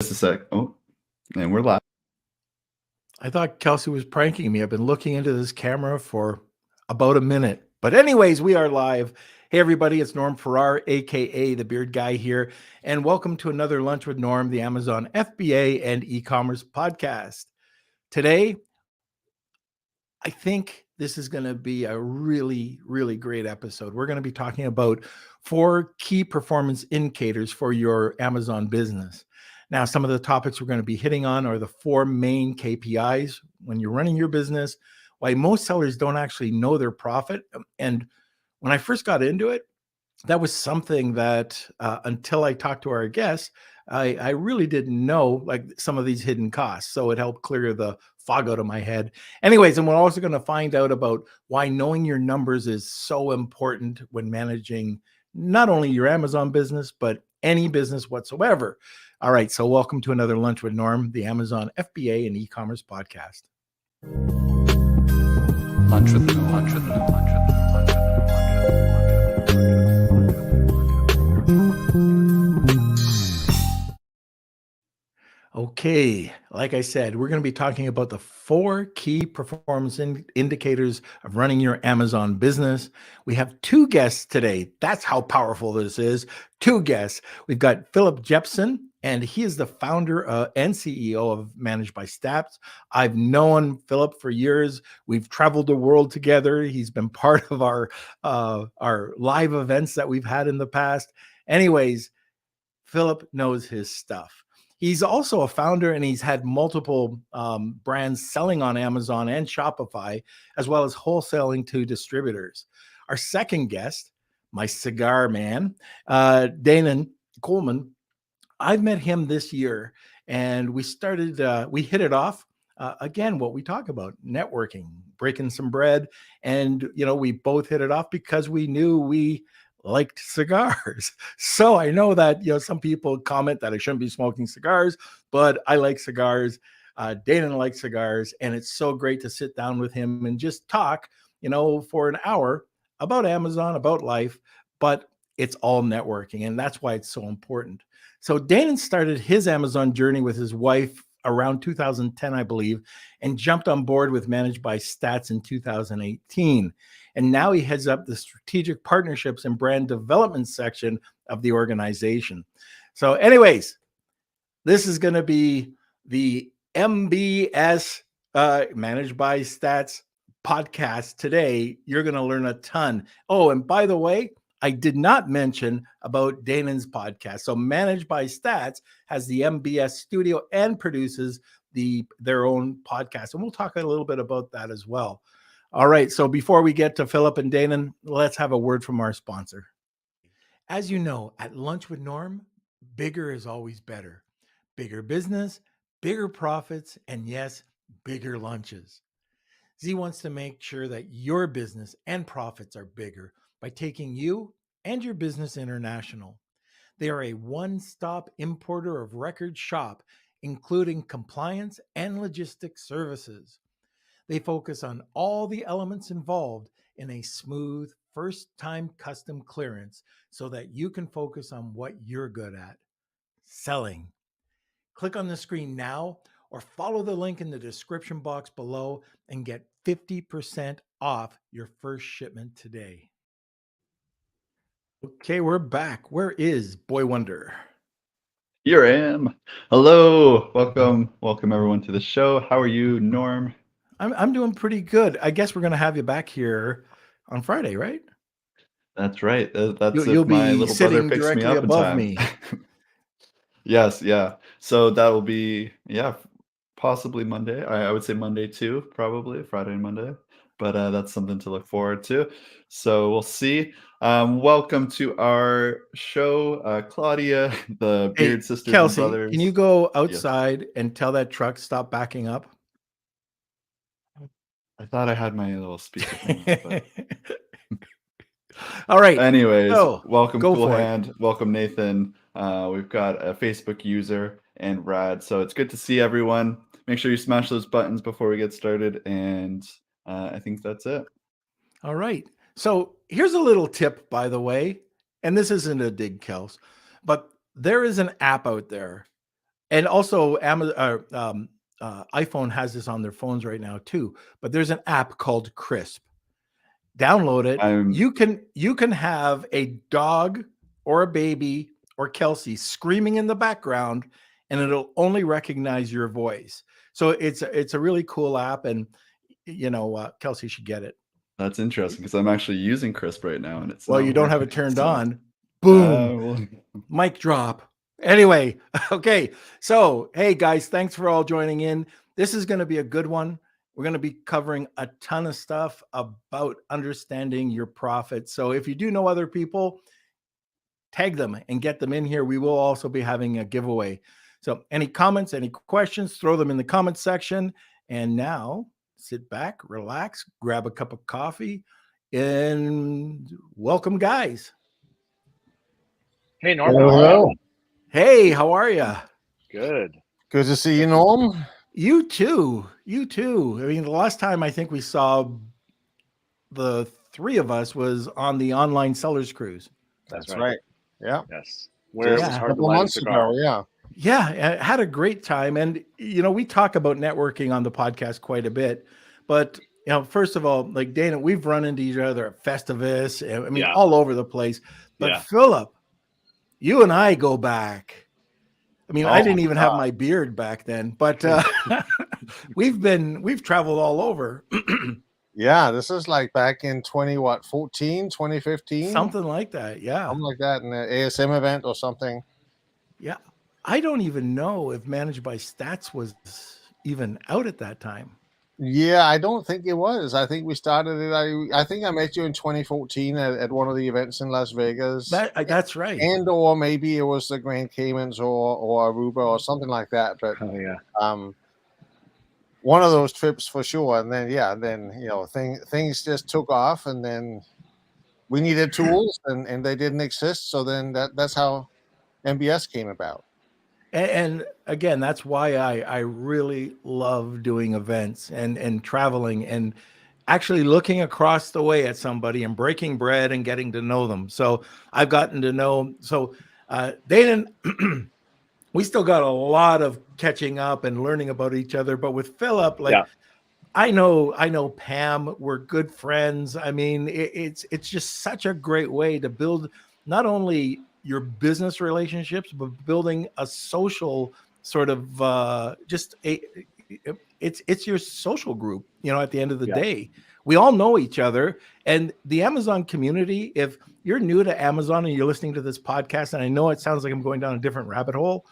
Just a sec. Oh, and we're live. I thought Kelsey was pranking me. I've been looking into this camera for about a minute. But anyways, we are live. Hey everybody, it's Norm Farrar, aka the Beard Guy here, and welcome to another Lunch with Norm, the Amazon FBA and e-commerce podcast. Today, I think this is going to be a really, really great episode. We're going to be talking about 4 key performance indicators for your Amazon business. Now, some of the topics we're going to be hitting on are the 4 main KPIs when you're running your business, why most sellers don't actually know their profit. And when I first got into it, that was something that until I talked to our guests, I really didn't know like some of these hidden costs. So it helped clear the fog out of my head. Anyways, and we're also going to find out about why knowing your numbers is so important when managing not only your Amazon business, but any business whatsoever. All right. So welcome to another Lunch with Norm, the Amazon FBA and e-commerce podcast. Lunch with Norm. Lunch with Norm. Lunch with Norm. Okay, like I said, we're going to be talking about the 4 key performance indicators of running your Amazon business. We have 2 guests today. That's how powerful this is. 2 guests. We've got Philip Jensen, and he is the founder and CEO of ManageByStats. I've known Philip for years. We've traveled the world together. He's been part of our live events that we've had in the past. Anyways, Philip knows his stuff. He's also a founder and he's had multiple brands selling on Amazon and Shopify, as well as wholesaling to distributors. Our second guest, my cigar man, Danan Coleman, I've met him this year and we hit it off. Again, what we talk about, networking, breaking some bread. And, we both hit it off because we knew we liked cigars. So I know that, some people comment that I shouldn't be smoking cigars, but I like cigars. Danan likes cigars. And it's so great to sit down with him and just talk, for an hour about Amazon, about life, but it's all networking. And that's why it's so important. So Danan started his Amazon journey with his wife around 2010, I believe, and jumped on board with ManageByStats in 2018. And now he heads up the strategic partnerships and brand development section of the organization. So anyways, this is going to be the MBS ManageByStats podcast today. You're going to learn a ton. Oh, and by the way, I did not mention about Danan's podcast. So ManageByStats has the MBS studio and produces their own podcast. And we'll talk a little bit about that as well. All right. So before we get to Philip and Danan, let's have a word from our sponsor. As you know, at Lunch with Norm, bigger is always better. Bigger business, bigger profits, and yes, bigger lunches. Z wants to make sure that your business and profits are bigger by taking you and your business international. They are a one-stop importer of record shop, including compliance and logistics services. They focus on all the elements involved in a smooth first-time custom clearance so that you can focus on what you're good at, selling. Click on the screen now or follow the link in the description box below and get 50% off your first shipment today. Okay, we're back. Where is Boy Wonder? Here I am. Hello. Welcome everyone to the show. How are you, Norm? I'm doing pretty good. I guess we're going to have you back here on Friday, right? That's right. That's You'll if my be little brother sitting picks me directly up in above time. me. Yes, yeah. So that will be, possibly Monday. I would say Monday too, probably Friday and Monday. But that's something to look forward to. So we'll see. Welcome to our show, Claudia, the Hey, Beard Sisters and Kelsey, Brothers. can you go Yes. outside and tell that truck stop backing up? I thought I had my little speaker thing on, but All right. anyways, So welcome go Cool for it. Hand, welcome Nathan. We've got a Facebook user and Brad, so it's good to see everyone. Make sure you smash those buttons before we get started, and I think that's it. All right. So here's a little tip, by the way, and this isn't a dig, Kels, but there is an app out there And also iPhone has this on their phones right now too, but there's an app called Crisp. Download it. I'm You can have a dog or a baby or Kelsey screaming in the background, and it'll only recognize your voice. So it's a really cool app, and Kelsey should get it. That's interesting because I'm actually using Crisp right now and it's Well, not you don't have it working. turned So, on. Boom. well, Mic drop. Anyway, okay. So, hey guys, thanks for all joining in. This is going to be a good one. We're going to be covering a ton of stuff about understanding your profits. So, if you do know other people, tag them and get them in here. We will also be having a giveaway. So, any comments, any questions, throw them in the comment section. And now, sit back, relax, grab a cup of coffee, and welcome, guys. Hey, Norm. Hello. Hey, how are you? Good. Good to see you, Norm. You too. You too. I mean, the last time I think we saw the three of us was on the online sellers cruise. That's right. Yeah. Yes. Where it was Yeah. A hard to couple light a months cigar. ago. Yeah. Yeah, I had a great time. And, we talk about networking on the podcast quite a bit. But, first of all, like Dana, we've run into each other at Festivus. I mean, Yeah. all over the place. But Yeah. Philip, you and I go back. I mean, I Oh, didn't even have my beard back then, but we've traveled all over. Yeah. This is like back in 2015, Something like that. Yeah. something like that, in an ASM event or something. Yeah. I don't even know if ManageByStats was even out at that time. Yeah, I don't think it was. I think we started it. I think I met you in 2014 at one of the events in Las Vegas. That's right. And or maybe it was the Grand Caymans or Aruba or something like that. But Oh yeah. one of those trips for sure. And then things just took off, and then we needed tools and they didn't exist. So then that's how MBS came about. And again, that's why I really love doing events and traveling and actually looking across the way at somebody and breaking bread and getting to know them. So I've gotten to know. So Danan, we still got a lot of catching up and learning about each other. But with Philip, like, Yeah. I know Pam. We're good friends. I mean, it's just such a great way to build not only your business relationships, but building a social sort of it's your social group. At the end of the day, we all know each other. And the Amazon community, if you're new to Amazon and you're listening to this podcast, and I know it sounds like I'm going down a different rabbit hole,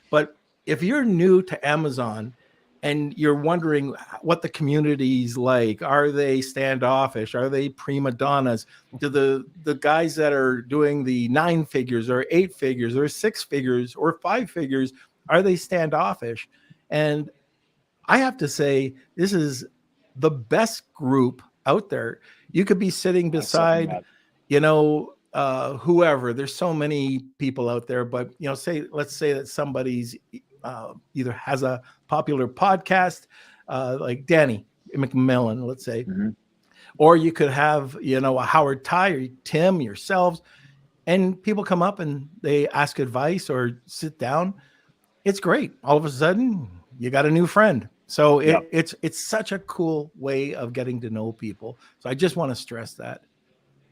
but if you're new to Amazon and you're wondering what the community's like, are they standoffish? Are they prima donnas? Do the guys that are doing the 9 figures or 8 figures or 6 figures or 5 figures, are they standoffish? And I have to say, this is the best group out there. You could be sitting beside, whoever. There's so many people out there, but let's say that somebody's either has a popular podcast, like Danny McMillan, let's say, or you could have a Howard Ty or Tim, yourselves, and people come up and they ask advice or sit down. It's great. All of a sudden, you got a new friend. So it's such a cool way of getting to know people. So I just want to stress that.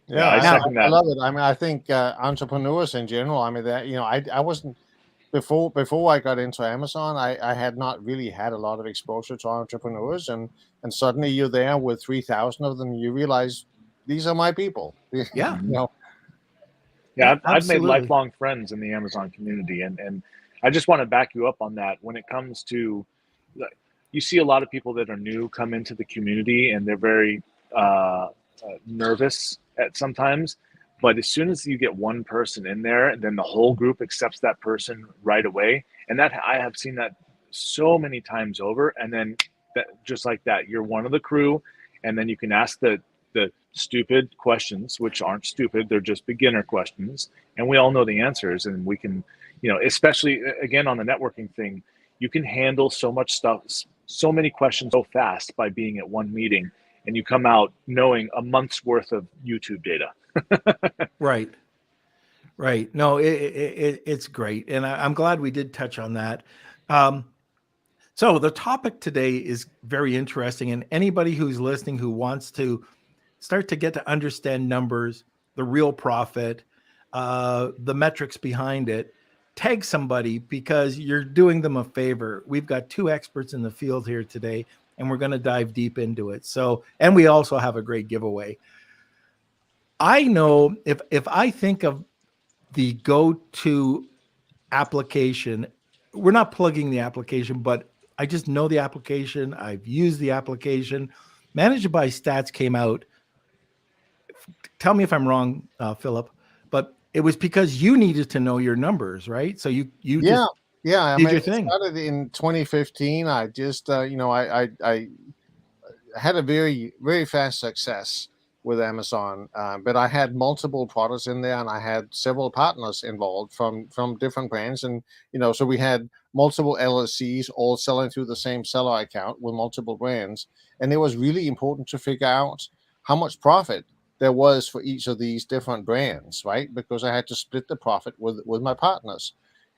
Yeah, I love it. I mean, I think entrepreneurs in general. I mean, that I wasn't before I got into Amazon. I had not really had a lot of exposure to entrepreneurs, and suddenly you're there with 3,000 of them. You realize these are my people. Yeah. Yeah, I've made lifelong friends in the Amazon community, and I just want to back you up on that. When it comes to, you see a lot of people that are new come into the community, and they're very nervous at sometimes. But as soon as you get one person in there, then the whole group accepts that person right away. And that I have seen that so many times over. And then just like that, you're one of the crew, and then you can ask the stupid questions, which aren't stupid, they're just beginner questions, and we all know the answers. And we can, especially again on the networking thing, you can handle so much stuff, so many questions so fast by being at one meeting, and you come out knowing a month's worth of YouTube data. Right. No, it's great. And I'm glad we did touch on that. So the topic today is very interesting, and anybody who's listening who wants to start to get to understand numbers, the real profit, the metrics behind it, tag somebody because you're doing them a favor. We've got two experts in the field here today, and we're going to dive deep into it. So, and we also have a great giveaway. I know if I think of the go-to application, we're not plugging the application, but I just know the application. I've used the application. ManageByStats came out. Tell me if I'm wrong, Philip, but it was because you needed to know your numbers, right? So you Yeah, just yeah. I did mean, your it thing. started in 2015. I just, I had a very, very fast success with Amazon, but I had multiple products in there, and I had several partners involved from different brands, and so we had multiple LLCs all selling through the same seller account with multiple brands, and it was really important to figure out how much profit there was for each of these different brands, right? Because I had to split the profit with my partners,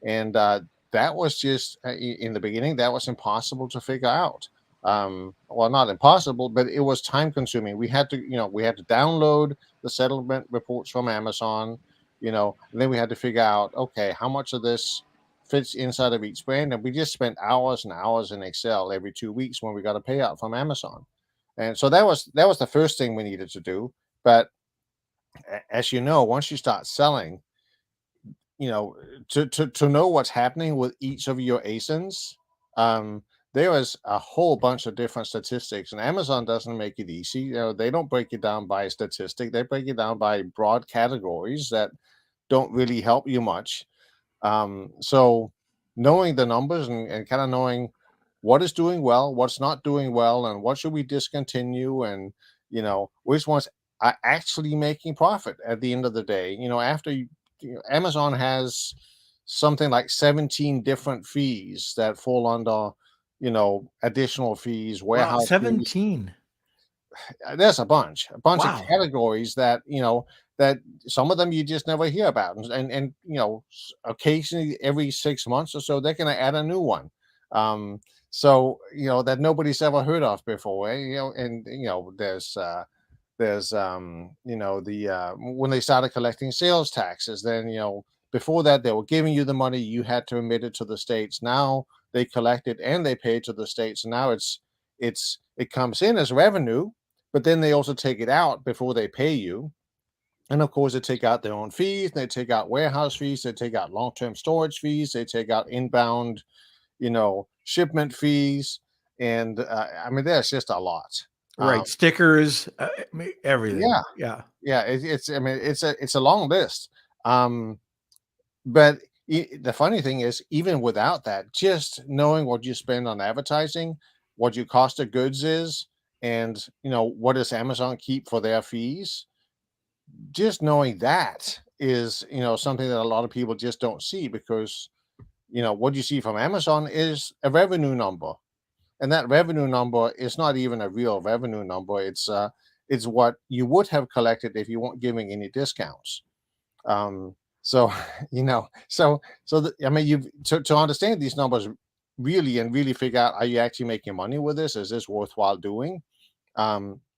and that was just in the beginning that was impossible to figure out. Well, not impossible, but it was time consuming. We had to download the settlement reports from Amazon, and then we had to figure out, okay, how much of this fits inside of each brand. And we just spent hours and hours in Excel every 2 weeks when we got a payout from Amazon. And so that was the first thing we needed to do. But as you know, once you start selling, to know what's happening with each of your ASINs, there is a whole bunch of different statistics, and Amazon doesn't make it easy. They don't break it down by statistic; they break it down by broad categories that don't really help you much. So knowing the numbers and kind of knowing what is doing well, what's not doing well, and what should we discontinue, and which ones are actually making profit at the end of the day. After Amazon has something like 17 different fees that fall under, additional fees, Wow, warehouse fees. 17. There's a bunch of Wow. categories that that some of them you just never hear about, and occasionally every 6 months or so they're going to add a new one, so that nobody's ever heard of before, and there's the when they started collecting sales taxes, then before that they were giving you the money, you had to remit it to the states. Now they collect it and they pay to the states, and now it comes in as revenue, but then they also take it out before they pay you. And of course, they take out their own fees, they take out warehouse fees, they take out long-term storage fees, they take out inbound, shipment fees. And I mean, there's just a lot. Right. Stickers, everything. Yeah. Yeah. Yeah. I mean, it's a long list. But the funny thing is, even without that, just knowing what you spend on advertising, what your cost of goods is, and what does Amazon keep for their fees, just knowing that is something that a lot of people just don't see, because what you see from Amazon is a revenue number, and that revenue number is not even a real revenue number. It's what you would have collected if you weren't giving any discounts. So I mean, you to understand these numbers really and really figure out, are you actually making money with this? Is this worthwhile doing?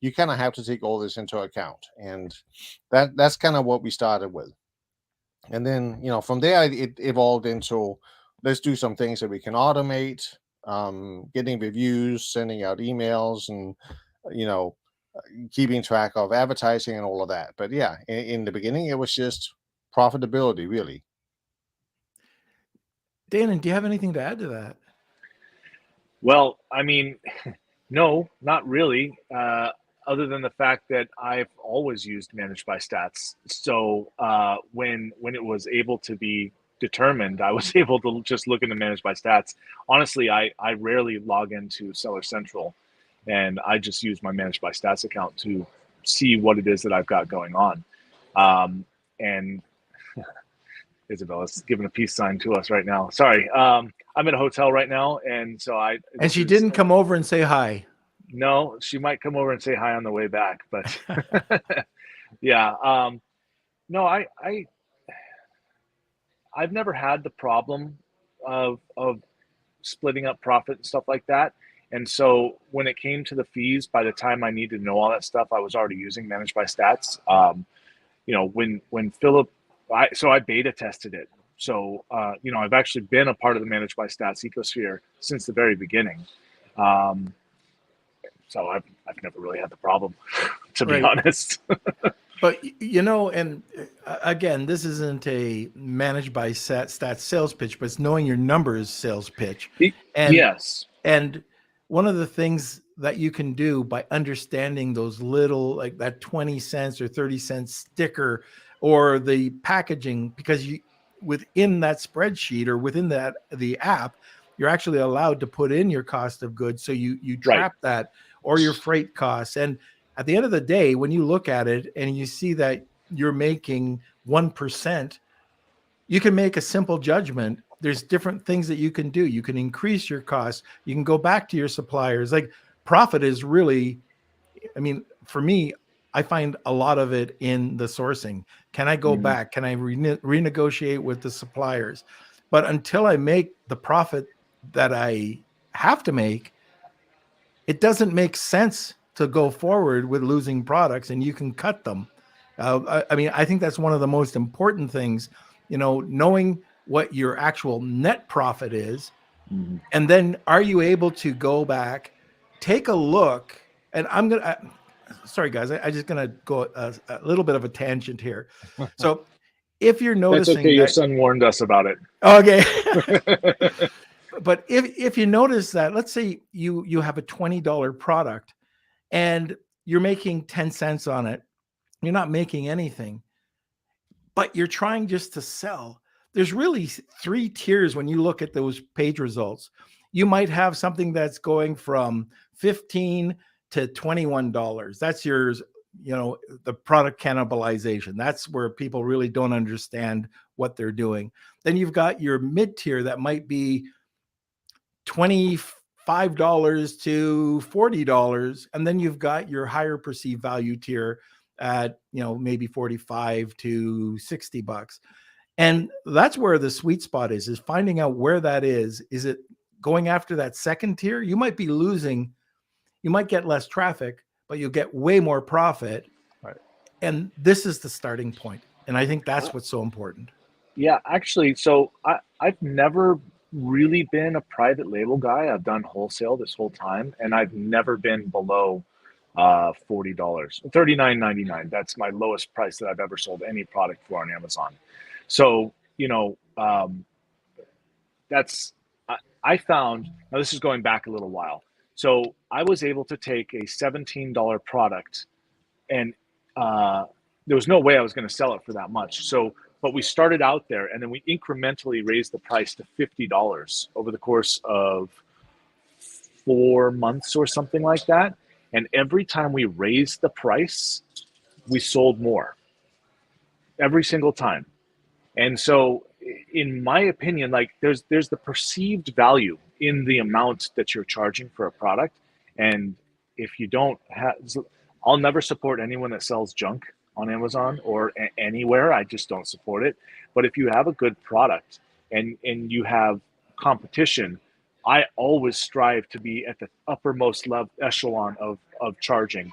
You kind of have to take all this into account, and that's kind of what we started with. And then from there it evolved into, let's do some things that we can automate, getting reviews, sending out emails, and you know keeping track of advertising and all of that. But yeah, in the beginning it was just profitability, really. Danan, do you have anything to add to that? Well, I mean, no, not really. Other than the fact that I've always used ManageByStats. So when it was able to be determined, I was able to just look into ManageByStats. Honestly, I rarely log into Seller Central, and I just use my ManageByStats account to see what it is that I've got going on. And Isabella's giving a peace sign to us right now. Sorry, I'm in a hotel right now, and so And she didn't come over and say hi. No, she might come over and say hi on the way back, but yeah. No, I've never had the problem of splitting up profit and stuff like that. And so when it came to the fees, by the time I needed to know all that stuff, I was already using ManageByStats. When Philip, I beta tested it. So, I've actually been a part of the ManageByStats ecosphere since the very beginning. So I've never really had the problem, to be honest. But, and again, this isn't a ManageByStats sales pitch, but it's knowing your numbers sales pitch. And, yes. And one of the things that you can do by understanding those little, like that 20 cents or 30 cents sticker or the packaging, because within that spreadsheet or within the app, you're actually allowed to put in your cost of goods. So you trap that, or your freight costs. And at the end of the day, when you look at it and you see that you're making 1%, you can make a simple judgment. There's different things that you can do. You can increase your costs. You can go back to your suppliers. Like, profit is really, for me, I find a lot of it in the sourcing. Can I go back? Can I renegotiate with the suppliers? But until I make the profit that I have to make, it doesn't make sense to go forward with losing products, and you can cut them. I think that's one of the most important things, knowing what your actual net profit is. And then are you able to go back, take a look, and sorry guys, I just going to go a little bit of a tangent here. So if you're noticing, that's okay. Your son warned us about it. Okay. But if you notice that, let's say you have a $20 product and you're making 10 cents on it, you're not making anything, but you're trying just to sell. There's really 3 tiers when you look at those page results. You might have something that's going from $15 to $21. That's yours, the product cannibalization. That's where people really don't understand what they're doing. Then you've got your mid tier that might be $25 to $40. And then you've got your higher perceived value tier at, maybe $45 to $60. And that's where the sweet spot is finding out where that is. Is it going after that second tier? You might be losing, you might get less traffic, but you'll get way more profit. Right. And this is the starting point. And I think that's what's so important. Yeah, actually, so I've never really been a private label guy. I've done wholesale this whole time, and I've never been below $40, $39.99. That's my lowest price that I've ever sold any product for on Amazon. So, I found, now this is going back a little while. So I was able to take a $17 product, and there was no way I was going to sell it for that much. But we started out there, and then we incrementally raised the price to $50 over the course of 4 months or something like that. And every time we raised the price, we sold more. Every single time. And so, in my opinion, like there's the perceived value in the amount that you're charging for a product. And if you don't have, I'll never support anyone that sells junk on Amazon or anywhere. I just don't support it. But if you have a good product and you have competition, I always strive to be at the uppermost echelon of charging.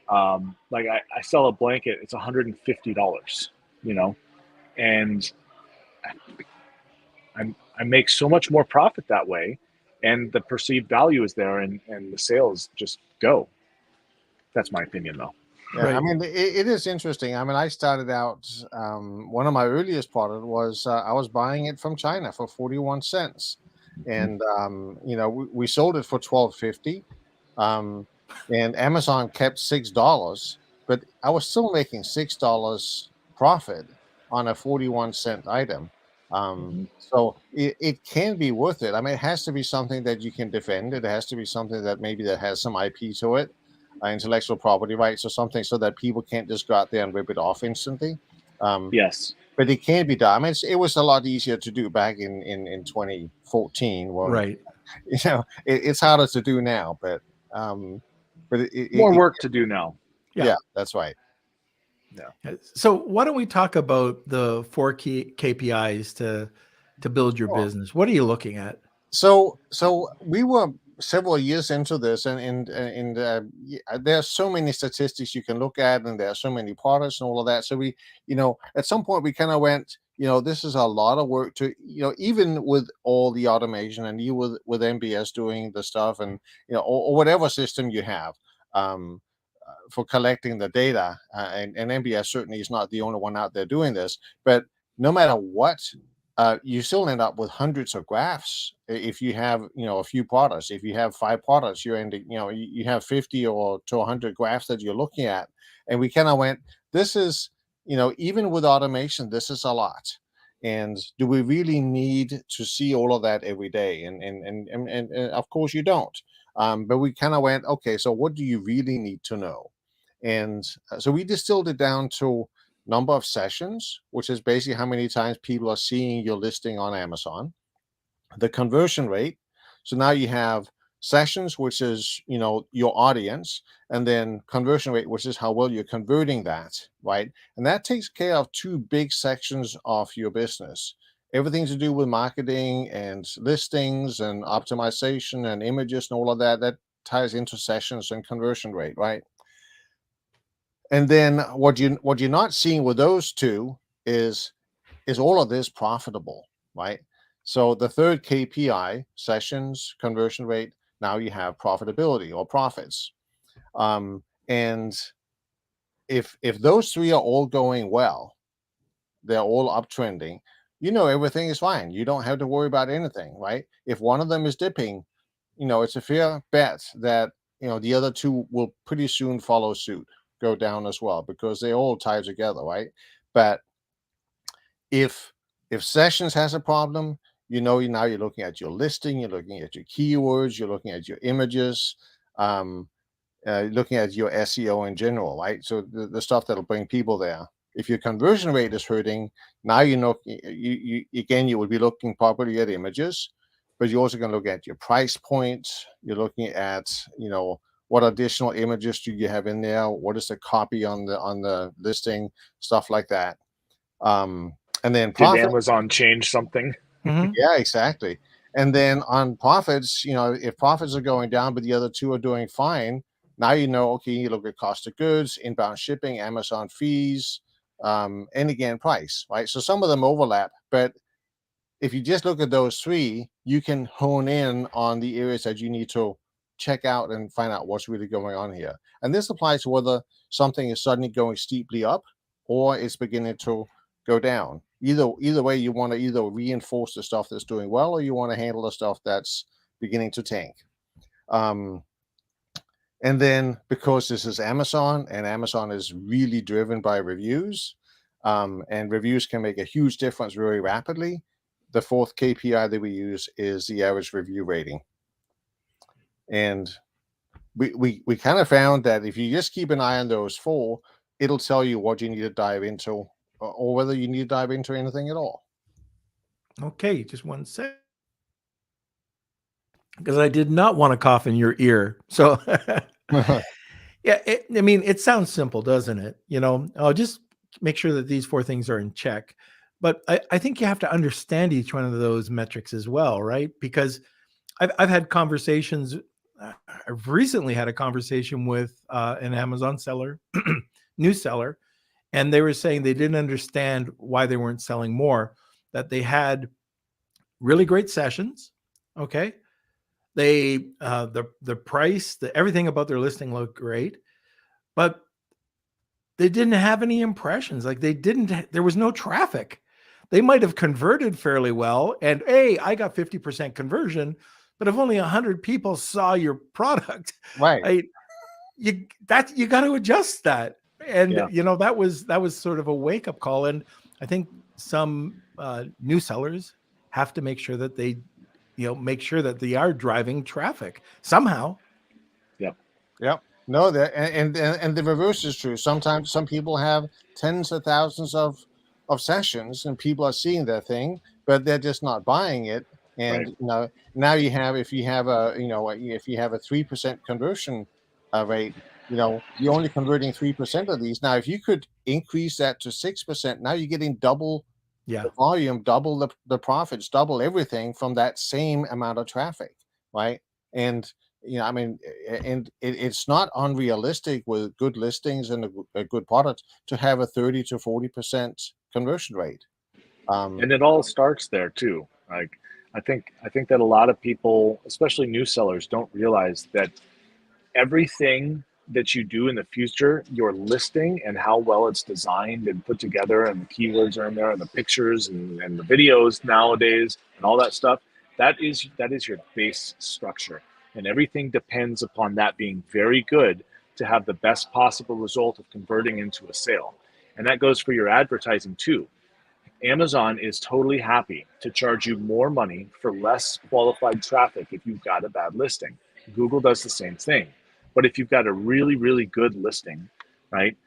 Like I sell a blanket, it's $150, and I make so much more profit that way, and the perceived value is there, and the sales just go. That's my opinion, though. Yeah, right. I mean, it is interesting. I mean, I started out, one of my earliest products was I was buying it from China for 41 cents. And, we sold it for $12.50. And Amazon kept $6, but I was still making $6 profit on a 41-cent item. So it can be worth it. I mean, it has to be something that you can defend. It has to be something that has some IP to it. Intellectual property rights or something, so that people can't just go out there and rip it off instantly. Yes, but it can be done. I mean, it was a lot easier to do back in 2014. Well, right. It's harder to do now, but more work to do now. Yeah, that's right. Yeah. So why don't we talk about the 4 key KPIs to build your business? What are you looking at? So we were several years into this, and there are so many statistics you can look at, and there are so many products and all of that. So we, at some point we kind of went, this is a lot of work to, even with all the automation and you with MBS doing the stuff, and or whatever system you have. For collecting the data, and MBS certainly is not the only one out there doing this, but no matter what, you still end up with hundreds of graphs if you have a few products. If you have 5 products, you're ending, you have 50 or to 100 graphs that you're looking at. And we kind of went, this is, even with automation, this is a lot. And do we really need to see all of that every day? And of course you don't. But we kind of went, okay, so what do you really need to know? And so we distilled it down to number of sessions, which is basically how many times people are seeing your listing on Amazon, the conversion rate. So now you have sessions, which is, your audience, and then conversion rate, which is how well you're converting that, right? And that takes care of 2 big sections of your business. Everything to do with marketing and listings and optimization and images and all of that, that ties into sessions and conversion rate, right? And then what you're not seeing with those 2 is all of this profitable, right? So the third KPI, sessions, conversion rate, now you have profitability or profits. And if those 3 are all going well, they're all uptrending, everything is fine. You don't have to worry about anything, right? If one of them is dipping, it's a fair bet that the other 2 will pretty soon follow suit, go down as well, because they all tie together, right? But if sessions has a problem, now you're looking at your listing, you're looking at your keywords, you're looking at your images, looking at your SEO in general, right? So the stuff that'll bring people there. If your conversion rate is hurting, now you again, you would be looking properly at images, but you're also going to look at your price points. You're looking at, what additional images do you have in there? What is the copy on the listing? Stuff like that. And then Did Amazon change something? Yeah, exactly. And then on profits, if profits are going down, but the other 2 are doing fine, now okay, you look at cost of goods, inbound shipping, Amazon fees, and again, price, right? So some of them overlap, but if you just look at those 3, you can hone in on the areas that you need to check out and find out what's really going on here. And this applies to whether something is suddenly going steeply up or it's beginning to go down. Either way, you want to either reinforce the stuff that's doing well, or you want to handle the stuff that's beginning to tank. And then because this is Amazon, and Amazon is really driven by reviews, and reviews can make a huge difference very rapidly, the 4th KPI that we use is the average review rating. And we kind of found that if you just keep an eye on those 4, it'll tell you what you need to dive into, or whether you need to dive into anything at all. Okay, just 1 sec. Because I did not want to cough in your ear. So, yeah, it sounds simple, doesn't it? I'll just make sure that these 4 things are in check. But I think you have to understand each one of those metrics as well, right? Because I've had conversations. I've recently had a conversation with an Amazon seller, new seller, and they were saying they didn't understand why they weren't selling more, that they had really great sessions. Okay. They, the price, everything about their listing looked great, but they didn't have any impressions. Like there was no traffic. They might have converted fairly well. And hey, I got 50% conversion, but if only 100 people saw your product, right? You got to adjust that. And that was sort of a wake up call. And I think some new sellers have to make sure that they are driving traffic somehow. Yep. No, that and the reverse is true. Sometimes some people have tens of thousands of sessions, and people are seeing their thing, but they're just not buying it. And now you have, if you have a 3% conversion rate, you're only converting 3% of these. Now, if you could increase that to 6%, now you're getting double the volume, double the profits, double everything from that same amount of traffic, right? And I mean, and it's not unrealistic with good listings and a good product to have a 30 to 40% conversion rate. And it all starts there too. Like I think that a lot of people, especially new sellers, don't realize that everything that you do in the future, your listing and how well it's designed and put together, and the keywords are in there, and the pictures and the videos nowadays, and all that stuff, that is your base structure. And everything depends upon that being very good to have the best possible result of converting into a sale. And that goes for your advertising too. Amazon is totally happy to charge you more money for less qualified traffic if you've got a bad listing. Google does the same thing. But if you've got a really, really good listing, right,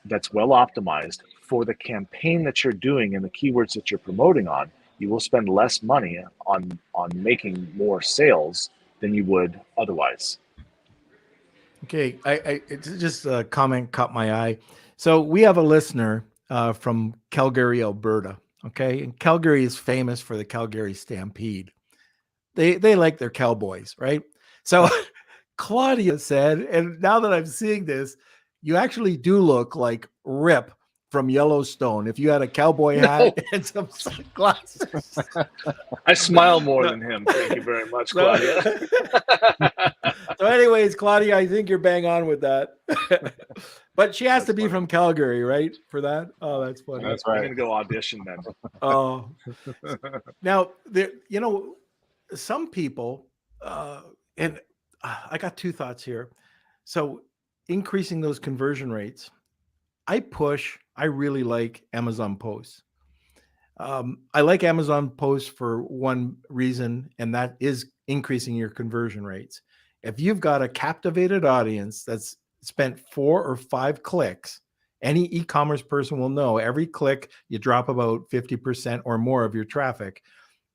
that's well optimized for the campaign that you're doing and the keywords that you're promoting on, you will spend less money on making more sales than you would otherwise. Okay, it's just a comment caught my eye. So we have a listener from Calgary, Alberta. Okay, and Calgary is famous for the Calgary Stampede. They like their cowboys, right? So Claudia said, and now that I'm seeing this, you actually do look like Rip from Yellowstone if you had a cowboy hat and some sunglasses. I smile more than him. Thank you very much, Claudia. So anyways, Claudia, I think you're bang on with that. But she has to be from Calgary, right? For that? Oh, that's funny. That's right. I'm going to go audition then. Oh. Now, some people, and I got two thoughts here. So increasing those conversion rates, I really like Amazon posts. I like Amazon posts for one reason, and that is increasing your conversion rates. If you've got a captivated audience that's spent 4 or 5 clicks, any e-commerce person will know every click you drop about 50% or more of your traffic.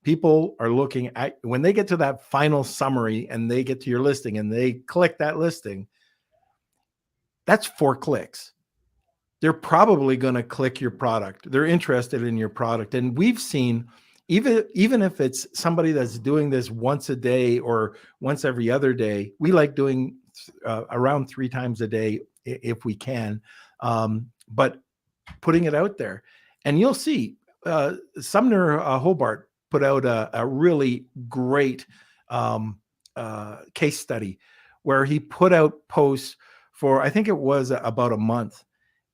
People are looking at, when they get to that final summary and they get to your listing and they click that listing, that's 4 clicks. They're probably going to click your product. They're interested in your product. And we've seen, even if it's somebody that's doing this once a day or once every other day, we like doing around 3 times a day if we can, but putting it out there. And you'll see Sumner Hobart put out a really great case study where he put out posts for, I think it was about a month.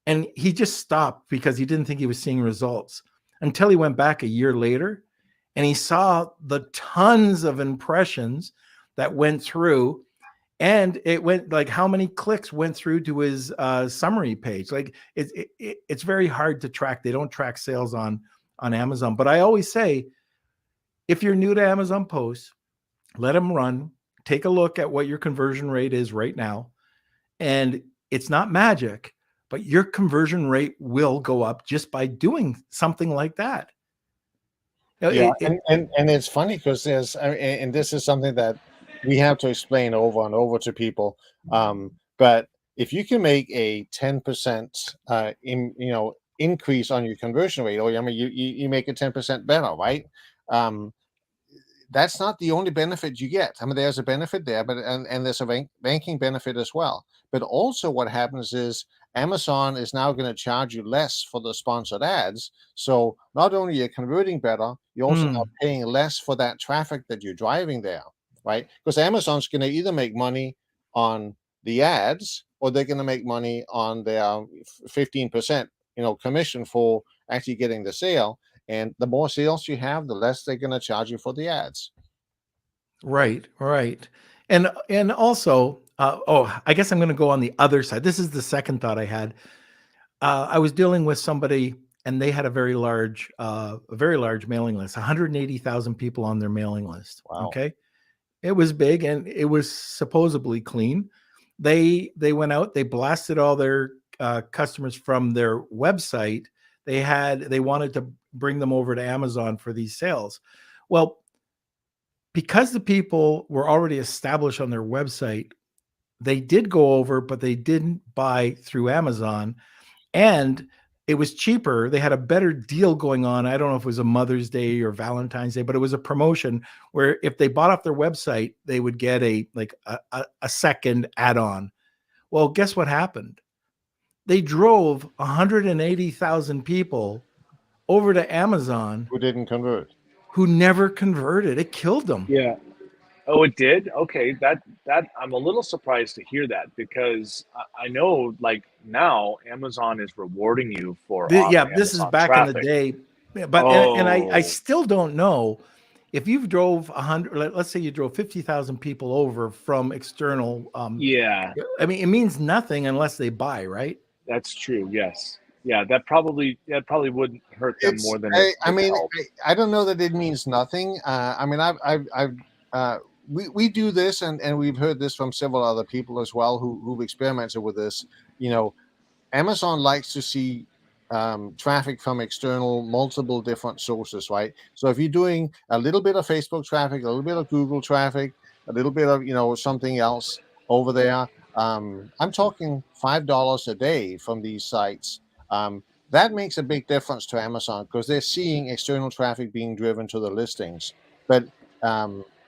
And he just stopped because he didn't think he was seeing results until he went back a year later and he saw the tons of impressions that went through, and it went like how many clicks went through to his summary page. Like it's very hard to track. They don't track sales on Amazon. But I always say, if you're new to Amazon posts, let them run. Take a look at what your conversion rate is right now. And it's not magic, but your conversion rate will go up just by doing something like that. Yeah, and it's funny because there's, and this is something that we have to explain over and over to people. But if you can make a 10% increase on your conversion rate, or I mean, you make it 10% better, right? That's not the only benefit you get. I mean, there's a benefit there, but and there's a ranking benefit as well. But also, what happens is Amazon is now going to charge you less for the sponsored ads. So not only you're converting better, you're also now paying less for that traffic that you're driving there, right? Because Amazon's going to either make money on the ads, or they're going to make money on their 15%, commission for actually getting the sale. And the more sales you have, the less they're going to charge you for the ads. Right. And also, I guess I'm going to go on the other side. This is the second thought I had. I was dealing with somebody, and they had a very large mailing list, 180,000 people on their mailing list. Wow. Okay. It was big and it was supposedly clean. They went out, they blasted all their customers from their website. They wanted to bring them over to Amazon for these sales. Well, because the people were already established on their website, they did go over, but they didn't buy through Amazon. And it was cheaper. They had a better deal going on. I don't know if it was a Mother's Day or Valentine's Day, but it was a promotion where if they bought off their website, they would get a second add-on. Well, guess what happened? They drove 180,000 people over to Amazon Who didn't convert? who never converted. It killed them. Yeah. Oh, it did? Okay. That I'm a little surprised to hear that, because I know like now Amazon is rewarding you for This is Amazon back traffic. in the day. But and I still don't know if you've drove 100, let's say you drove 50,000 people over from external. Yeah. I mean, it means nothing unless they buy, right? That's true. Yes. Yeah. That probably wouldn't hurt them more than I mean, I don't know that it means nothing. I mean, we do this, and we've heard this from several other people as well who've experimented with this. You know, Amazon likes to see traffic from external, multiple different sources, right? So if you're doing a little bit of Facebook traffic, a little bit of Google traffic, a little bit of something else over there, I'm talking $5 a day from these sites. That makes a big difference to Amazon because they're seeing external traffic being driven to the listings. But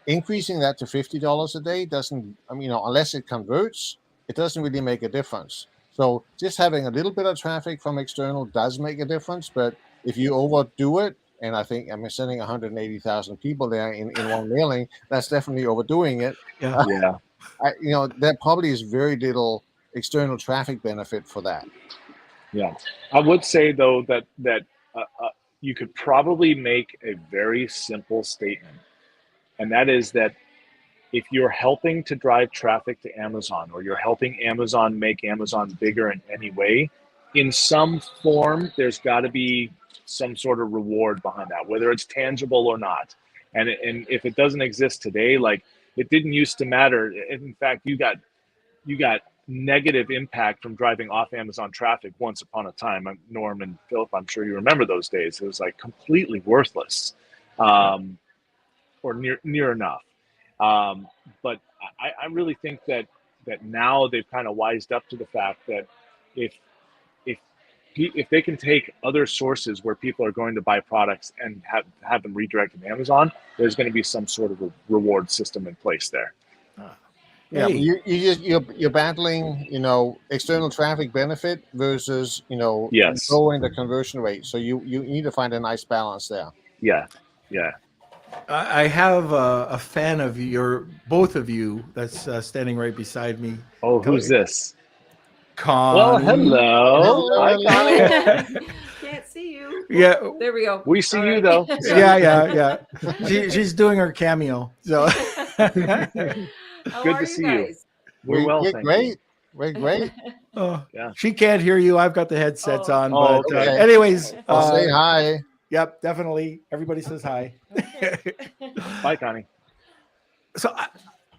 increasing that to $50 a day doesn't, unless it converts, it doesn't really make a difference. So just having a little bit of traffic from external does make a difference. But if you overdo it, and I think I'm sending 180,000 people there in one mailing, that's definitely overdoing it. Yeah. There probably is very little external traffic benefit for that. Yeah, I would say though that you could probably make a very simple statement, and that is that if you're helping to drive traffic to Amazon, or you're helping Amazon make Amazon bigger in any way, in some form, there's got to be some sort of reward behind that, whether it's tangible or not. And if it doesn't exist today, like it didn't used to matter. In fact, you got negative impact from driving off Amazon traffic once upon a time. Norm and Philip, I'm sure you remember those days. It was like completely worthless, or near enough. But I really think that now they've kind of wised up to the fact that if they can take other sources where people are going to buy products and have them redirected to Amazon, there's going to be some sort of a reward system in place there. Yeah, you're battling, external traffic benefit versus, Yes, lowering the conversion rate. So you need to find a nice balance there. Yeah. I have a fan of both of you that's standing right beside me. Oh, who's this? Connie. Well, hello. Hi, Connie. Can't see you. Yeah. There we go. We see you though. Yeah. She's doing her cameo. So Good to see you. We're well, We're thank great. you. We're great. Yeah. She can't hear you. I've got the headsets on. But okay. anyways, I'll say hi. Yep, definitely. Everybody says hi. Bye, Connie. So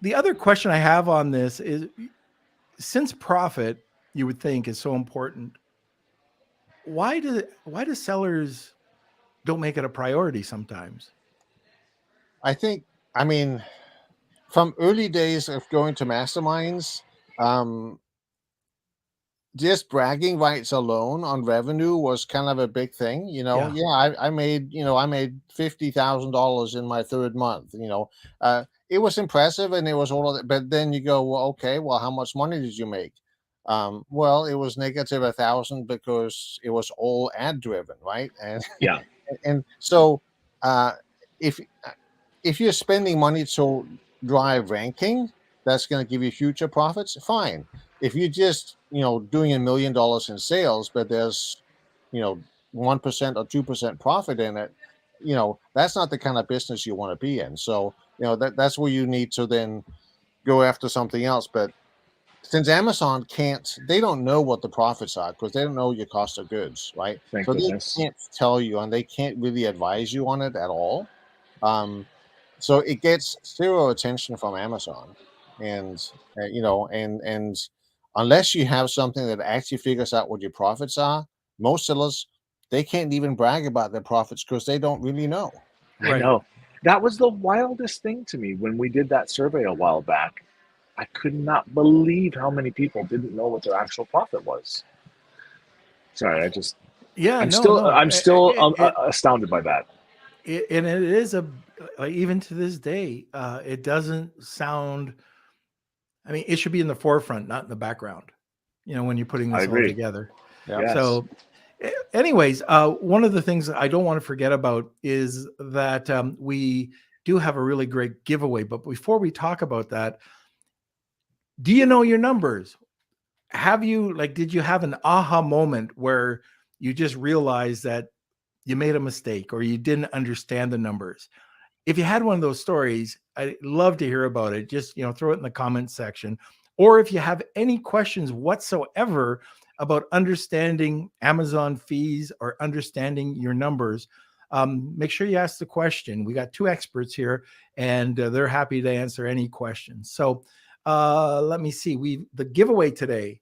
the other question I have on this is, since profit, you would think, is so important, why do sellers don't make it a priority sometimes? I mean, from early days of going to masterminds, just bragging rights alone on revenue was kind of a big thing. I made $50,000 in my third month. It was impressive, and it was all of that. But then you go, well, okay, well, how much money did you make? Well, it was negative 1,000 because it was all ad driven, right? And Yeah. and so if you're spending money to drive ranking, that's going to give you future profits. Fine. If you're just doing $1 million in sales, but there's 1% or 2% profit in it, that's not the kind of business you want to be in. So that's where you need to then go after something else. But since Amazon they don't know what the profits are because they don't know your cost of goods, right? Thank so goodness. They can't tell you, and they can't really advise you on it at all. So it gets zero attention from Amazon, and unless you have something that actually figures out what your profits are, most sellers, they can't even brag about their profits because they don't really know. I know. That was the wildest thing to me when we did that survey a while back. I could not believe how many people didn't know what their actual profit was. Sorry, I just Yeah, I'm no. still astounded by that. And it is even to this day, it doesn't sound. I mean, it should be in the forefront, not in the background. When you're putting I this all agree. together. Yes. So, anyways, one of the things I don't want to forget about is that we do have a really great giveaway. But before we talk about that, do you know your numbers? Did you have an aha moment where you just realized that you made a mistake or you didn't understand the numbers? If you had one of those stories, I'd love to hear about it. Just, throw it in the comments section. Or if you have any questions whatsoever about understanding Amazon fees or understanding your numbers, make sure you ask the question. We got two experts here, and they're happy to answer any questions. So let me see. The giveaway today.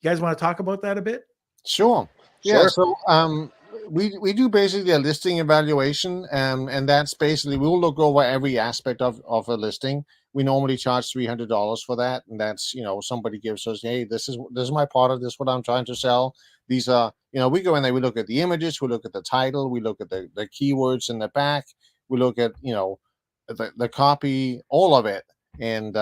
You guys want to talk about that a bit? Sure. Yeah. So we do basically a listing evaluation, and that's basically we'll look over every aspect of a listing. We normally charge $300 for that, and that's somebody gives us, hey, this is my product, this is what I'm trying to sell. These are we go in there, we look at the images, we look at the title, we look at the keywords in the back, we look at the copy, all of it, and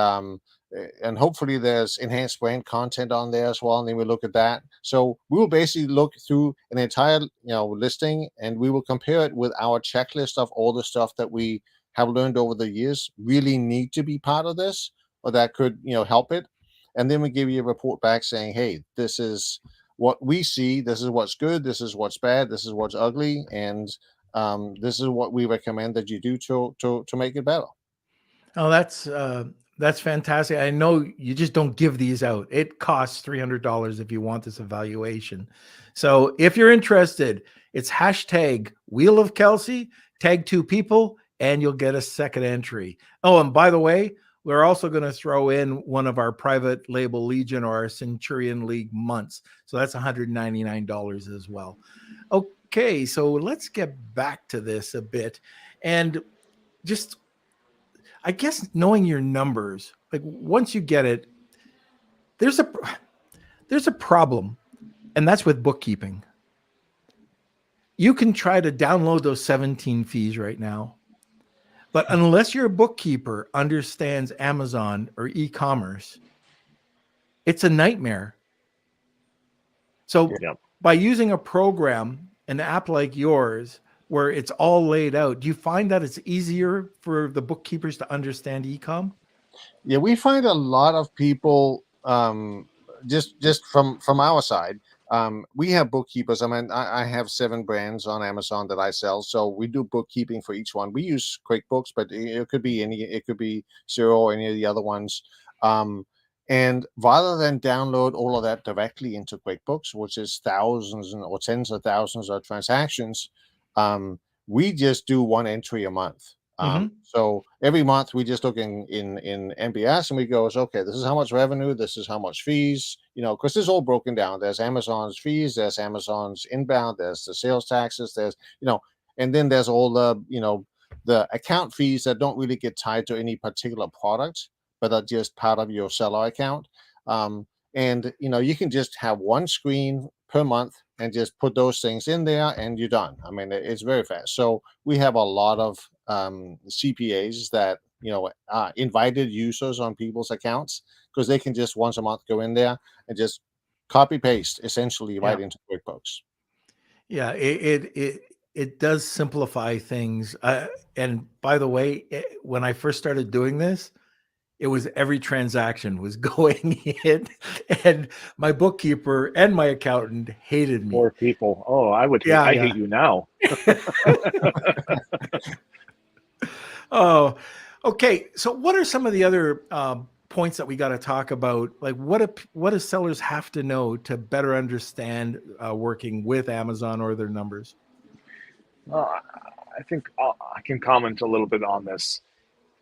hopefully there's enhanced brand content on there as well, and then we look at that. So we will basically look through an entire listing, and we will compare it with our checklist of all the stuff that we have learned over the years really need to be part of this, or that could help it. And then we give you a report back saying, hey, this is what we see, this is what's good, this is what's bad, this is what's ugly, and this is what we recommend that you do to make it better. Oh, that's fantastic. I know you just don't give these out. It costs $300 if you want this evaluation. So if you're interested, it's hashtag Wheel of Kelsey, tag 2 people, and you'll get a second entry. Oh, and by the way, we're also going to throw in one of our private label Legion or our Centurion League months. So that's $199 as well. Okay, so let's get back to this a bit. And just, I guess, knowing your numbers, like once you get it, there's a problem, and that's with bookkeeping. You can try to download those 17 fees right now, but unless your bookkeeper understands Amazon or e-commerce, it's a nightmare. So by using a program, an app like yours, where it's all laid out, do you find that it's easier for the bookkeepers to understand e-com? Yeah, we find a lot of people just from our side. We have bookkeepers. I mean, I have 7 brands on Amazon that I sell, so we do bookkeeping for each one. We use QuickBooks, but it could be Xero or any of the other ones. And rather than download all of that directly into QuickBooks, which is thousands or tens of thousands of transactions, we just do one entry a month. So every month we just look in MBS and we go, okay, this is how much revenue, this is how much fees, because it's all broken down. There's Amazon's fees, there's Amazon's inbound, there's the sales taxes, there's, and then there's all the, the account fees that don't really get tied to any particular product, but are just part of your seller account. And, you can just have one screen per month and just put those things in there and you're done. I mean, it's very fast. So we have a lot of CPAs that, invited users on people's accounts, because they can just once a month go in there and just copy paste essentially right into QuickBooks. Yeah, it does simplify things. And by the way, when I first started doing this, it was every transaction was going in, and my bookkeeper and my accountant hated me. Poor people. Oh, I hate you now. Oh, okay. So what are some of the other points that we got to talk about? Like what do sellers have to know to better understand working with Amazon or their numbers? I think I can comment a little bit on this.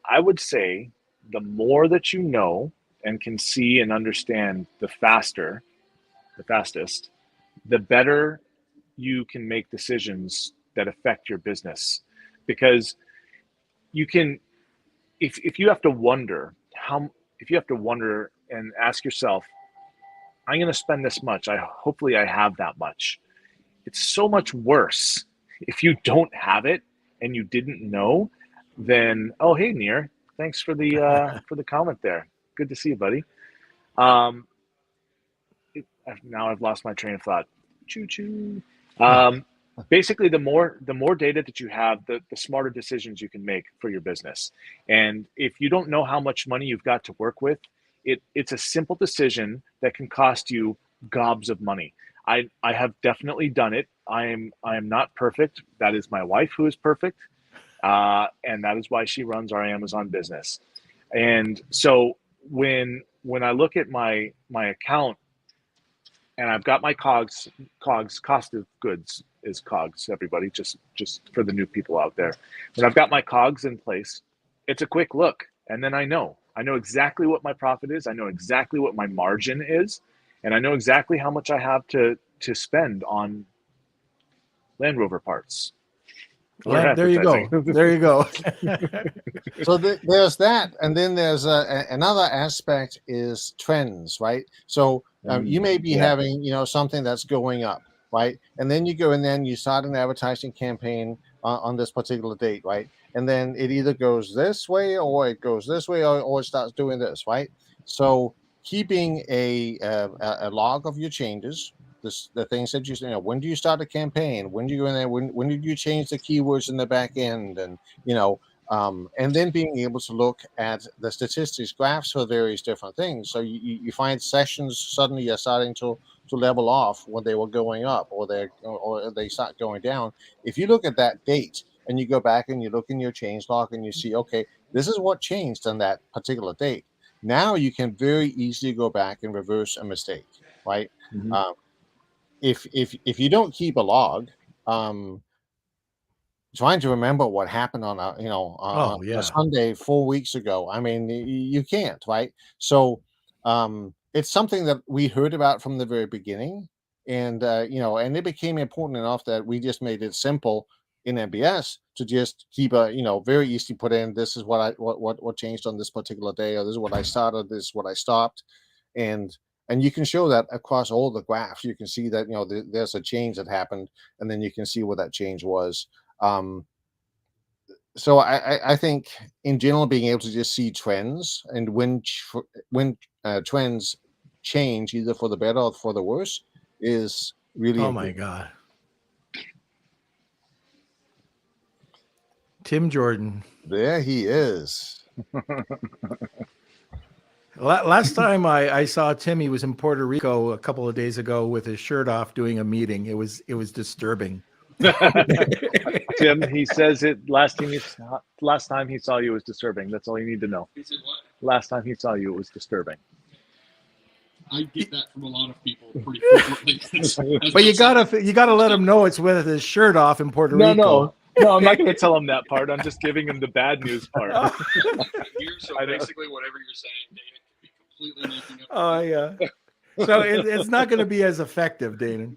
I would say the more that you know and can see and understand, the fastest, the better you can make decisions that affect your business. Because you can, if you have to wonder and ask yourself, I'm going to spend this much, hopefully I have that much. it's so much worse if you don't have it and you didn't know. Then, oh, hey, Near, thanks for the comment there. Good to see you, buddy. Now I've lost my train of thought. Choo choo. Basically, the more data that you have, the smarter decisions you can make for your business. And if you don't know how much money you've got to work with, it's a simple decision that can cost you gobs of money. I have definitely done it. I am not perfect. That is my wife who is perfect, and that is why she runs our Amazon business. And so when I look at my account, and I've got my COGS, cost of goods is COGS, everybody, just for the new people out there. When I've got my COGS in place, it's a quick look, and then I know exactly what my profit is. I know exactly what my margin is, and I know exactly how much I have to spend on Land Rover parts. There you go. There you go. So there's that, and then there's another aspect is trends, right? So you may be having something that's going up, right? And then you go and then you start an advertising campaign on this particular date, right? And then it either goes this way or it goes this way or it starts doing this, right? So keeping a log of your changes, the things that when do you start a campaign? When do you go in there? When did you change the keywords in the back end? And and then being able to look at the statistics graphs for various different things. So you find sessions suddenly are starting to level off when they were going up, or they start going down. If you look at that date and you go back and you look in your change log and you see, okay, this is what changed on that particular date. Now you can very easily go back and reverse a mistake, right? Mm-hmm. If you don't keep a log, trying to remember what happened on a Sunday 4 weeks ago, I mean, you can't, right? So it's something that we heard about from the very beginning, and and it became important enough that we just made it simple in MBS to just keep very easy put in, this is what changed on this particular day, or this is what I started, this is what I stopped, and you can show that across all the graphs. You can see that there's a change that happened, and then you can see what that change was. So I think in general, being able to just see trends, and when trends change either for the better or for the worse is really important. My God. Tim Jordan. There he is. Last time I saw Tim, he was in Puerto Rico a couple of days ago with his shirt off doing a meeting. It was disturbing. Tim, he says it last time he saw you was disturbing. That's all you need to know. He said what? Last time he saw you, it was disturbing. I get that from a lot of people pretty frequently. But you gotta let him know it's with his shirt off in Puerto Rico. No, I'm not going to tell him that part. I'm just giving him the bad news part. So basically, whatever you're saying, Danan could be completely making up. Oh yeah. So it's not going to be as effective, Danan.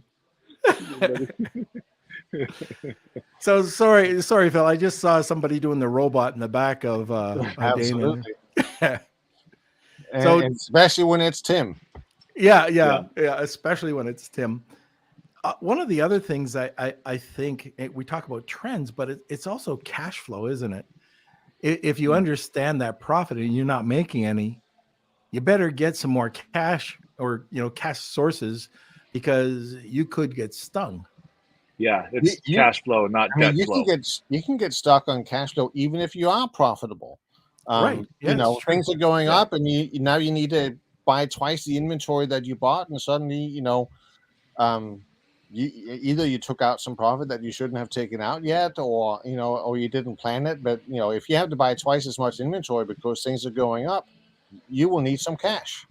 So sorry, Phil. I just saw somebody doing the robot in the back of Absolutely. Danan. And especially when it's Tim. Yeah. Especially when it's Tim. One of the other things I think we talk about trends, but it's also cash flow, isn't it? If you understand that profit and you're not making any, you better get some more cash or cash sources, because you could get stung. Yeah, it's cash flow, not debt flow. You can get stuck on cash flow even if you are profitable. Right. Yes, things are going up, and now you need to buy twice the inventory that you bought, and suddenly either you took out some profit that you shouldn't have taken out yet, or you didn't plan it. But if you have to buy twice as much inventory because things are going up, you will need some cash.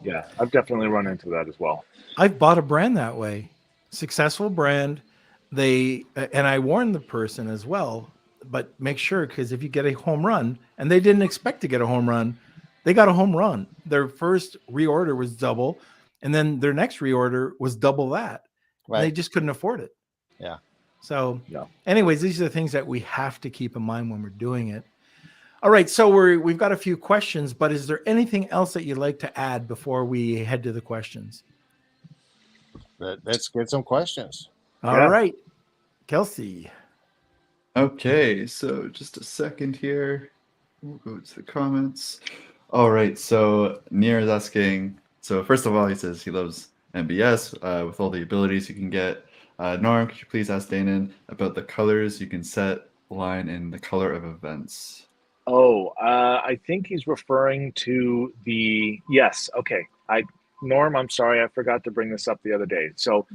Yeah, I've definitely run into that as well. I've bought a brand that way, successful brand. And I warned the person as well, but make sure, because if you get a home run, and they didn't expect to get a home run, they got a home run. Their first reorder was double, and then their next reorder was double that. Right. They just couldn't afford it. Yeah. So anyways, these are the things that we have to keep in mind when we're doing it. All right. So we've got a few questions, but is there anything else that you'd like to add before we head to the questions? Let's get some questions. All right, Kelsey. Okay, so just a second here. We'll go to the comments. All right, so Nir is asking. So first of all, he says he loves MBS with all the abilities you can get. Norm, could you please ask Danan about the colors you can set, line, and the color of events? Oh, I think he's referring to the yes. Okay, Norm, I'm sorry, I forgot to bring this up the other day. So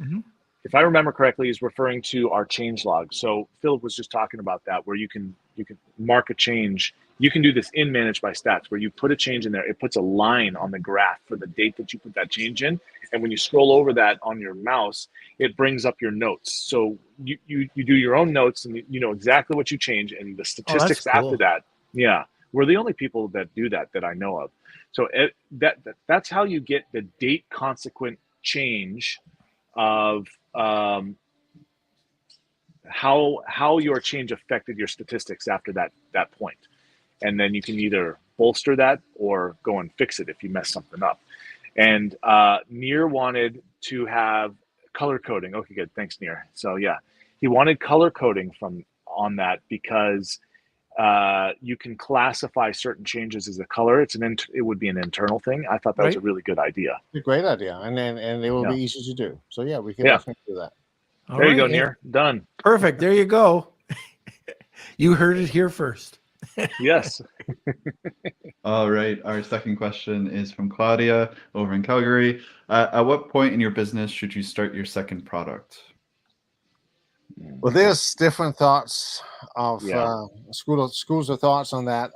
if I remember correctly, he's referring to our change log. So Philip was just talking about that, where you can mark a change. You can do this in ManageByStats, where you put a change in there. It puts a line on the graph for the date that you put that change in, and when you scroll over that on your mouse, it brings up your notes. So you do your own notes, and you know exactly what you change, and the statistics after that. Yeah, we're the only people that do that I know of. So that's how you get the date consequent change of how your change affected your statistics after that point. And then you can either bolster that or go and fix it if you mess something up. And Nir wanted to have color coding. Okay, good. Thanks, Nir. So yeah, he wanted color coding on that because you can classify certain changes as a color. It would be an internal thing. I thought that was a really good idea. It's a great idea, and it will be easy to do. So yeah, we can definitely do that. There you go, Nir. Done. Perfect. There you go. You heard it here first. Yes. All right. Our second question is from Claudia over in Calgary. At what point in your business should you start your second product? Well, there's different thoughts of schools of thoughts on that.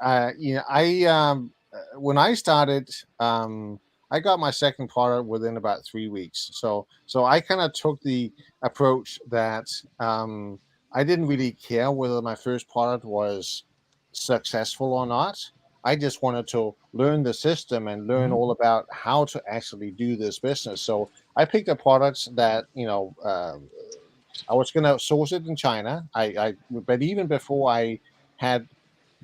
When I started, I got my second product within about 3 weeks. So I kind of took the approach that I didn't really care whether my first product was successful or not. I just wanted to learn the system and learn all about how to actually do this business. So I picked up products that, I was going to source it in China. But even before I had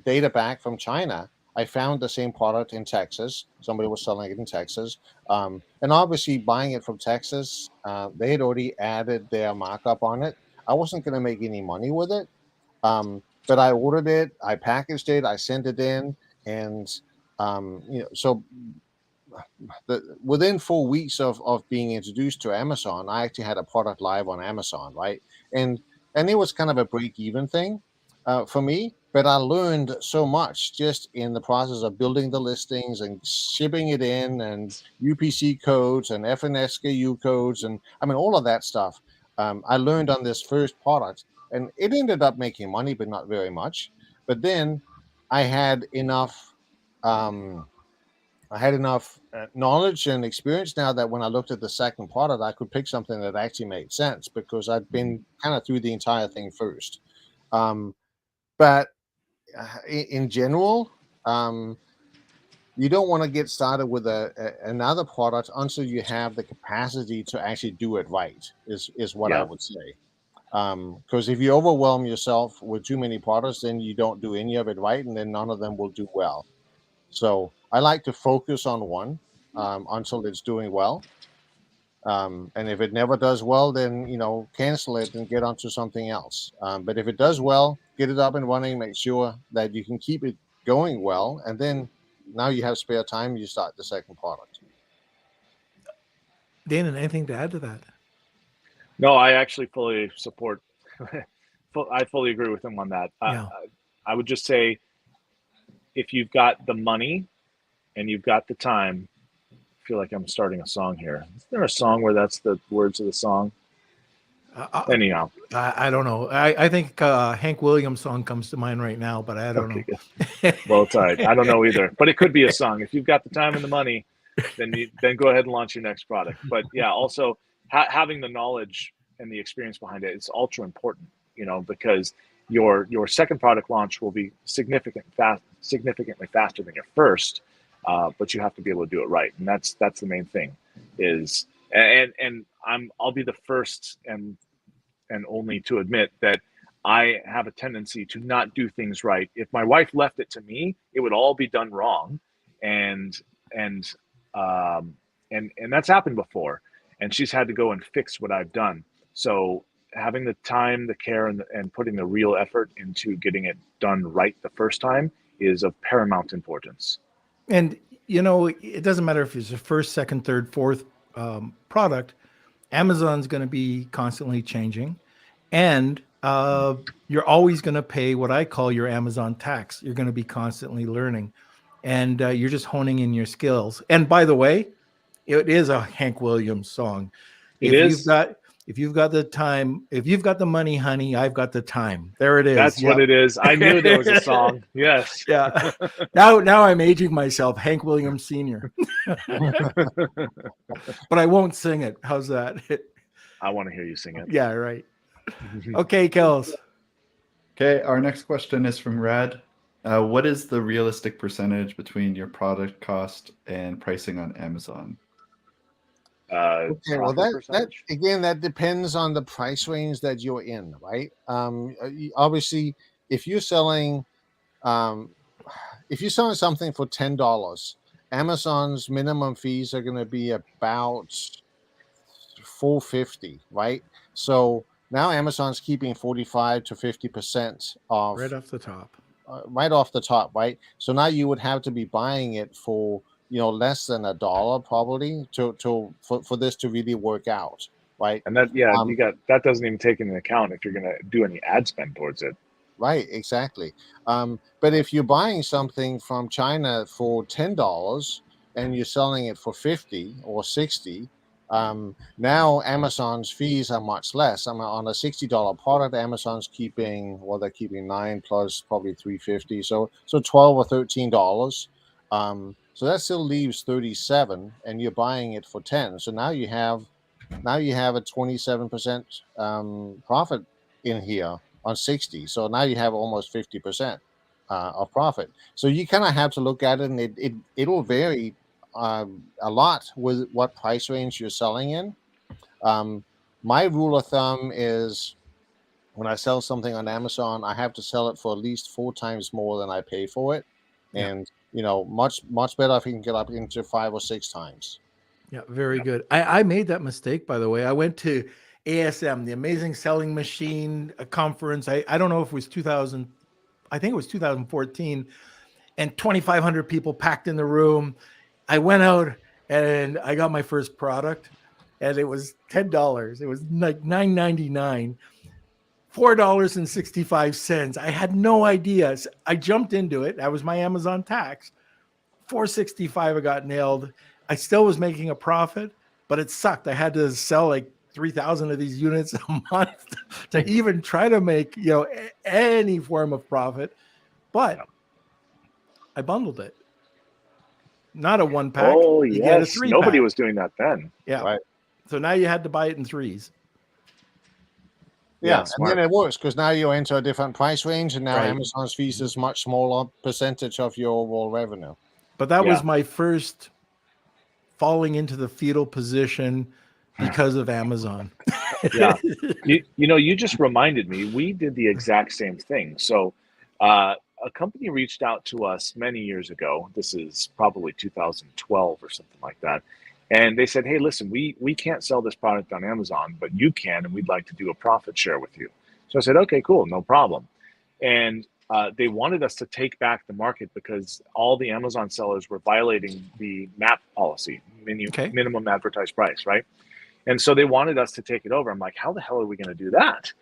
data back from China, I found the same product in Texas. Somebody was selling it in Texas. And obviously buying it from Texas, they had already added their markup on it. I wasn't going to make any money with it. But I ordered it, I packaged it, I sent it in. And, so within 4 weeks of being introduced to Amazon, I actually had a product live on Amazon, right? And it was kind of a break-even thing for me, but I learned so much just in the process of building the listings and shipping it in, and UPC codes and FNSKU codes, and I mean all of that stuff. I learned on this first product, and it ended up making money, but not very much. But then I had enough. I had enough knowledge and experience now that when I looked at the second product, I could pick something that actually made sense because I'd been kind of through the entire thing first. But in general, you don't want to get started with another product until you have the capacity to actually do it right, is what I would say. Because if you overwhelm yourself with too many products, then you don't do any of it right, and then none of them will do well. So I like to focus on one until it's doing well. And if it never does well, then, cancel it and get onto something else. But if it does well, get it up and running, make sure that you can keep it going well. And then now you have spare time, you start the second product. Danan, anything to add to that? No, I actually fully support. I fully agree with him on that. I would just say, if you've got the money and you've got the time, I feel like I'm starting a song here. Is there a song where that's the words of the song? Anyhow. I don't know. I think Hank Williams' song comes to mind right now, but I don't know. Well, it's all right. I don't know either, but it could be a song. If you've got the time and the money, then go ahead and launch your next product. But yeah, also having the knowledge and the experience behind it is ultra important, because your second product launch will be significantly faster than your first, but you have to be able to do it right, and that's the main thing. I'll be the first and only to admit that I have a tendency to not do things right. If my wife left it to me, it would all be done wrong, and that's happened before, and she's had to go and fix what I've done. So having the time, the care, and putting the real effort into getting it done right the first time is of paramount importance. And, it doesn't matter if it's a first, second, third, fourth product. Amazon's going to be constantly changing. And you're always going to pay what I call your Amazon tax. You're going to be constantly learning. And you're just honing in your skills. And by the way, it is a Hank Williams song. If you've got the time, if you've got the money, honey, I've got the time. There it is. That's what it is. I knew there was a song. Yes. Yeah. Now I'm aging myself, Hank Williams Sr. But I won't sing it. How's that? I want to hear you sing it. Yeah, right. Okay, Kels. Okay, our next question is from Rad. What is the realistic percentage between your product cost and pricing on Amazon? Okay, well, that again, that depends on the price range that you're in, right? Obviously, if you're selling something for $10, Amazon's minimum fees are going to be about $4.50, right? So now Amazon's keeping 45 to 50% of right off the top. Right off the top, right? So now you would have to be buying it for less than $1 probably for this to really work out, right? And that that doesn't even take into account if you're going to do any ad spend towards it. Right, exactly. But if you're buying something from China for $10 and you're selling it for 50 or 60, now Amazon's fees are much less. On a $60 product, Amazon's keeping they're keeping 9 plus probably $3.50, so $12 or $13. So that still leaves 37, and you're buying it for 10. So now you have a 27% profit in here on 60. So now you have almost 50% of profit. So you kind of have to look at it, and it'll vary a lot with what price range you're selling in. My rule of thumb is when I sell something on Amazon, I have to sell it for at least 4 times more than I pay for it. Yeah. And much better if you can get up into 5 or 6 times. Yeah, very good. I made that mistake, by the way. I went to ASM, the Amazing Selling Machine conference. I don't know if it was 2000. I think it was 2014, and 2,500 people packed in the room. I went out and I got my first product, and it was $10. It was like $9.99, $4.65. I had no idea. So I jumped into it. That was my Amazon tax. $4.65. I got nailed. I still was making a profit, but it sucked. I had to sell like 3,000 of these units a month to even try to make any form of profit. But I bundled it. Not a 1-pack. Oh, you yes. get a 3-pack. Nobody was doing that then. Yeah. Right. So now you had to buy it in 3s. Yeah, and then it works because now you enter a different price range, and now Right. Amazon's fees is much smaller percentage of your overall revenue. But that was my first falling into the fetal position because of Amazon. Yeah. You just reminded me, we did the exact same thing. So a company reached out to us many years ago. This is probably 2012 or something like that. And they said, hey, listen, we can't sell this product on Amazon, but you can, and we'd like to do a profit share with you. So I said, okay, cool, no problem. And they wanted us to take back the market because all the Amazon sellers were violating the MAP policy, minimum advertised price, right? And so they wanted us to take it over. I'm like, how the hell are we going to do that?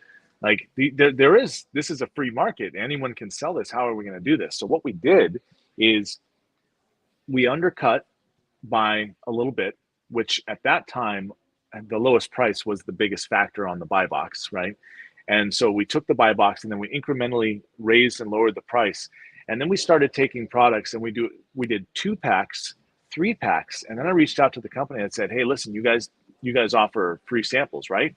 Like, this is a free market. Anyone can sell this. How are we going to do this? So what we did is we undercut by a little bit, which at that time, the lowest price was the biggest factor on the buy box, right? And so we took the buy box and then we incrementally raised and lowered the price. And then we started taking products and we did 2-packs, 3-packs. And then I reached out to the company and said, hey, listen, you guys offer free samples, right?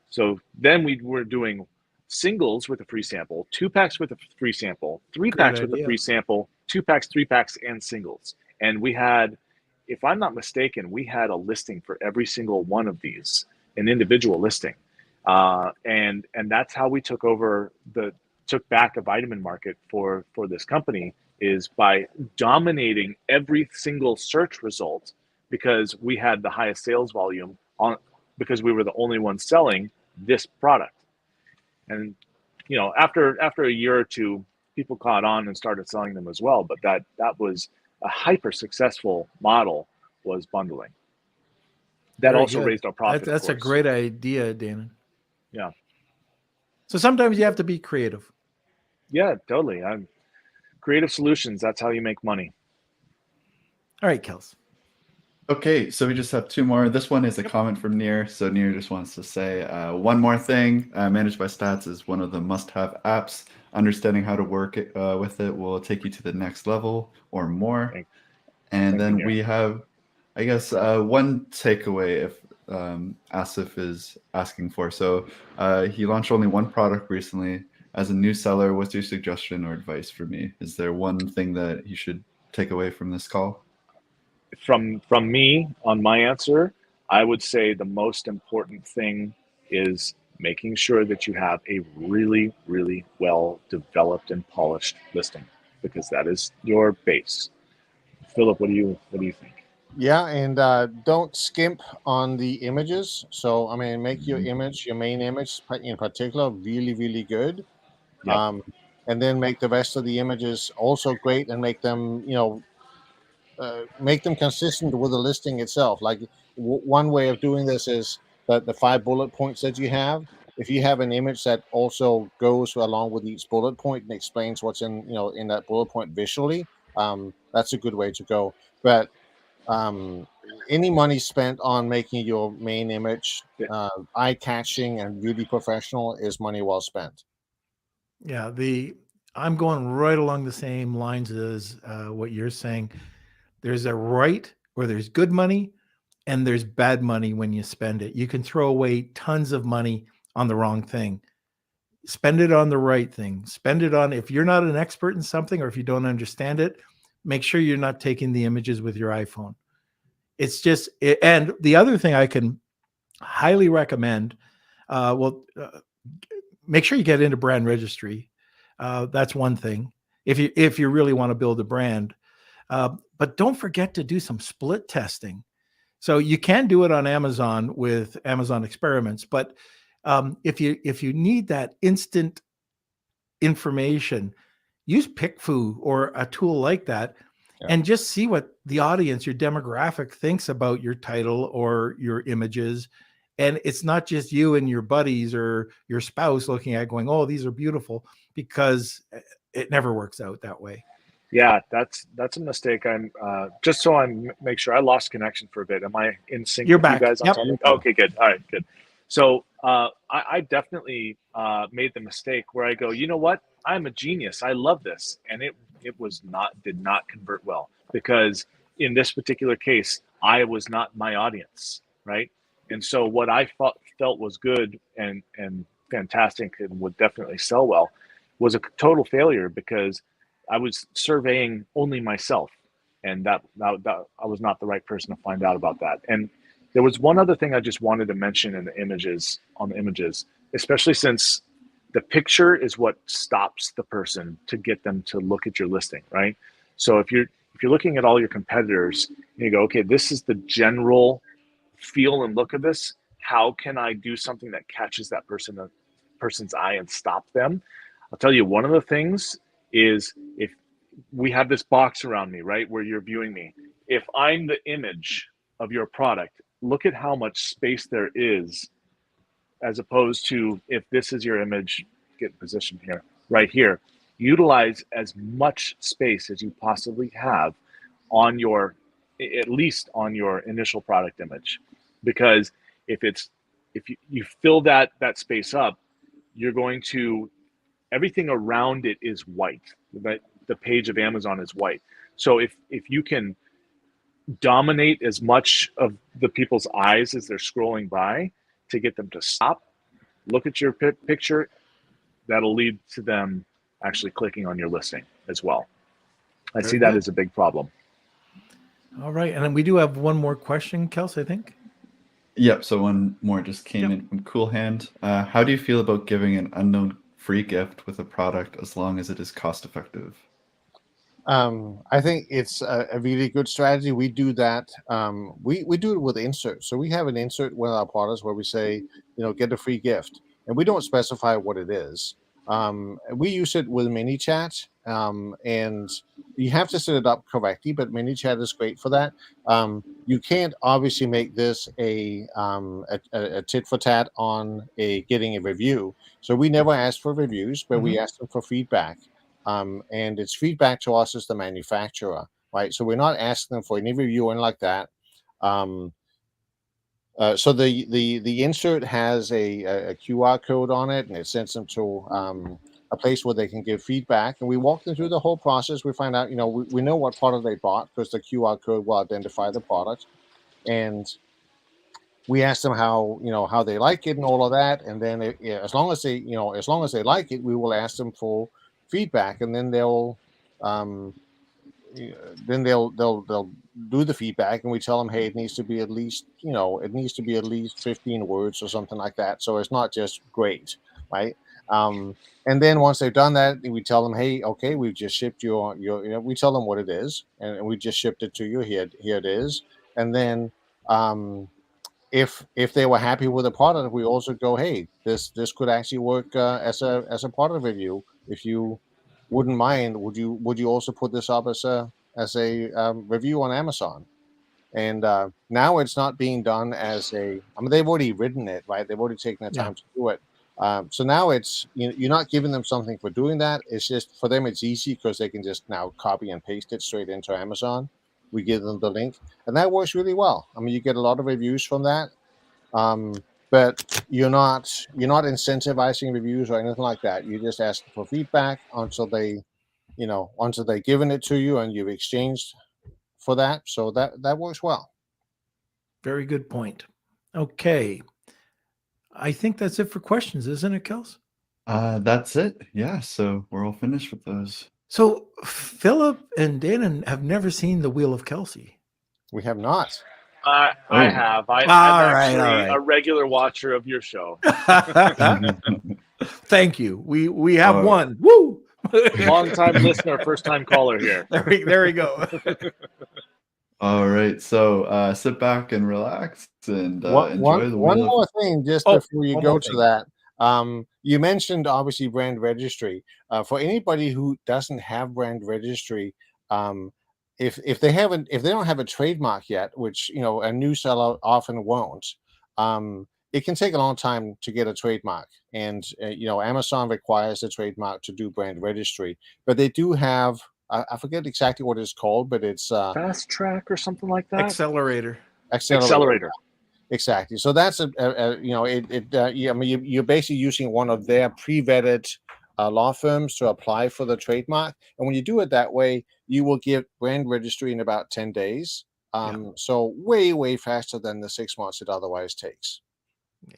So then we were doing singles with a free sample, 2-packs with a free sample, 3-packs with a free sample, 2-packs, 3-packs, and singles. And we had, if I'm not mistaken, we had a listing for every single one of these, an individual listing. And that's how we took back a vitamin market for this company, is by dominating every single search result because we had the highest sales volume because we were the only ones selling this product. And after a year or two, people caught on and started selling them as well. But that was a hyper successful model, was bundling. That Very also good. raised our profit. That's a great idea, Danan. Yeah. So sometimes you have to be creative. Yeah, totally. Creative solutions. That's how you make money. All right, Kels. Okay, so we just have two more. This one is a comment from Nir. So Nir just wants to say one more thing. ManageByStats is one of the must-have apps. Understanding how to work with it will take you to the next level or more. And then we have, I guess, one takeaway if Asif is asking for. So he launched only one product recently. As a new seller, what's your suggestion or advice for me? Is there one thing that you should take away from this call? From me on my answer, I would say the most important thing is making sure that you have a really, really well developed and polished listing, because that is your base. Philip, what do you think? Yeah, and don't skimp on the images. So, I mean, make your image, your main image in particular, really, really good. Yep. And then make the rest of the images also great, and make them, make them consistent with the listing itself. Like one way of doing this is that the 5 bullet points that you have, if you have an image that also goes along with each bullet point and explains what's in that bullet point visually, that's a good way to go. But any money spent on making your main image eye-catching and really professional is money well spent. Yeah, I'm going right along the same lines as what you're saying. There's a right where there's good money and there's bad money when you spend it. You can throw away tons of money on the wrong thing. Spend it on the right thing. Spend it on, if you're not an expert in something or if you don't understand it, make sure you're not taking the images with your iPhone. It's just, and the other thing I can highly recommend, make sure you get into brand registry. That's one thing. If you really want to build a brand, but don't forget to do some split testing. So you can do it on Amazon with Amazon Experiments, but if you need that instant information, use PickFu or a tool like that, and just see what the audience, your demographic, thinks about your title or your images. And it's not just you and your buddies or your spouse looking at going, oh, these are beautiful, because it never works out that way. Yeah, that's a mistake. I'm just so I'm make sure. I lost connection for a bit. Am I in sync You're with back. you guys on Yep. something? Okay, good. All right, good. So I definitely made the mistake where I go, you know what? I'm a genius. I love this, and it did not convert well, because in this particular case, I was not my audience, right? And so what I felt was good and fantastic and would definitely sell well was a total failure, because I was surveying only myself, and that I was not the right person to find out about that. And there was one other thing I just wanted to mention on the images, especially since the picture is what stops the person to get them to look at your listing, right? So if you're looking at all your competitors and you go, okay, this is the general feel and look of this, how can I do something that catches that person's eye and stop them? I'll tell you, one of the things is, if we have this box around me, right, where you're viewing me, if I'm the image of your product, look at how much space there is, as opposed to if this is your image, get positioned here, right here. Utilize as much space as you possibly have on at least on your initial product image, because if you fill that space up, you're going to, everything around it is white. The page of Amazon is white. So if you can dominate as much of the people's eyes as they're scrolling by to get them to stop, look at your picture, that'll lead to them actually clicking on your listing as well. I see that as a big problem. All right. And then we do have one more question, Kels, I think. Yep. So one more just came in from Cool Hand. How do you feel about giving an unknown free gift with a product as long as it is cost effective? I think it's a really good strategy. We do that. We do it with inserts. So we have an insert with our products where we say, get a free gift. And we don't specify what it is. We use it with ManyChat, and you have to set it up correctly, but ManyChat is great for that. You can't obviously make this a tit for tat on getting a review. So we never ask for reviews, but we ask them for feedback. And it's feedback to us as the manufacturer, right? So we're not asking them for any review or anything like that. So the insert has a QR code on it, and it sends them to a place where they can give feedback. And we walk them through the whole process. We find out, we know what product they bought because the QR code will identify the product, and we ask them how they like it and all of that. And then as long as they like it, we will ask them for feedback, and then they'll do the feedback, and we tell them, hey, it needs to be at least 15 words or something like that. So it's not just great, right? And then once they've done that, we tell them, hey, okay, we've just shipped your we tell them what it is, and we just shipped it to you. Here it is. And then if they were happy with the product, we also go, hey, this could actually work as a product review. If you wouldn't mind, would you also put this up as a review on Amazon? And now it's not being done as they've already written it, right? They've already taken the time to do it. So now it's you're not giving them something for doing that. It's just for them it's easy because they can just now copy and paste it straight into Amazon. We give them the link, and that works really well. You get a lot of reviews from that. But you're not incentivizing reviews or anything like that. You just ask for feedback until they've given it to you and you've exchanged for that. So that works well. Very good point. Okay. I think that's it for questions, isn't it, Kels? That's it. Yeah. So we're all finished with those. So Philip and Danan have never seen the Wheel of Kelsey. We have not. I have. I'm actually a regular watcher of your show. Thank you. We have one. Woo! Long-time listener, first-time caller here. There we go. All right. So sit back and relax and enjoy the one more thing just before you go to that. You mentioned obviously brand registry. For anybody who doesn't have brand registry, if they don't have a trademark yet, which a new seller often won't, it can take a long time to get a trademark. And Amazon requires a trademark to do brand registry, but they do have I forget exactly what it's called, but it's Fast Track or something like that. Accelerator. Exactly. So that's you're basically using one of their pre-vetted law firms to apply for the trademark, and when you do it that way, you will get brand registry in about 10 days. So way faster than the 6 months it otherwise takes.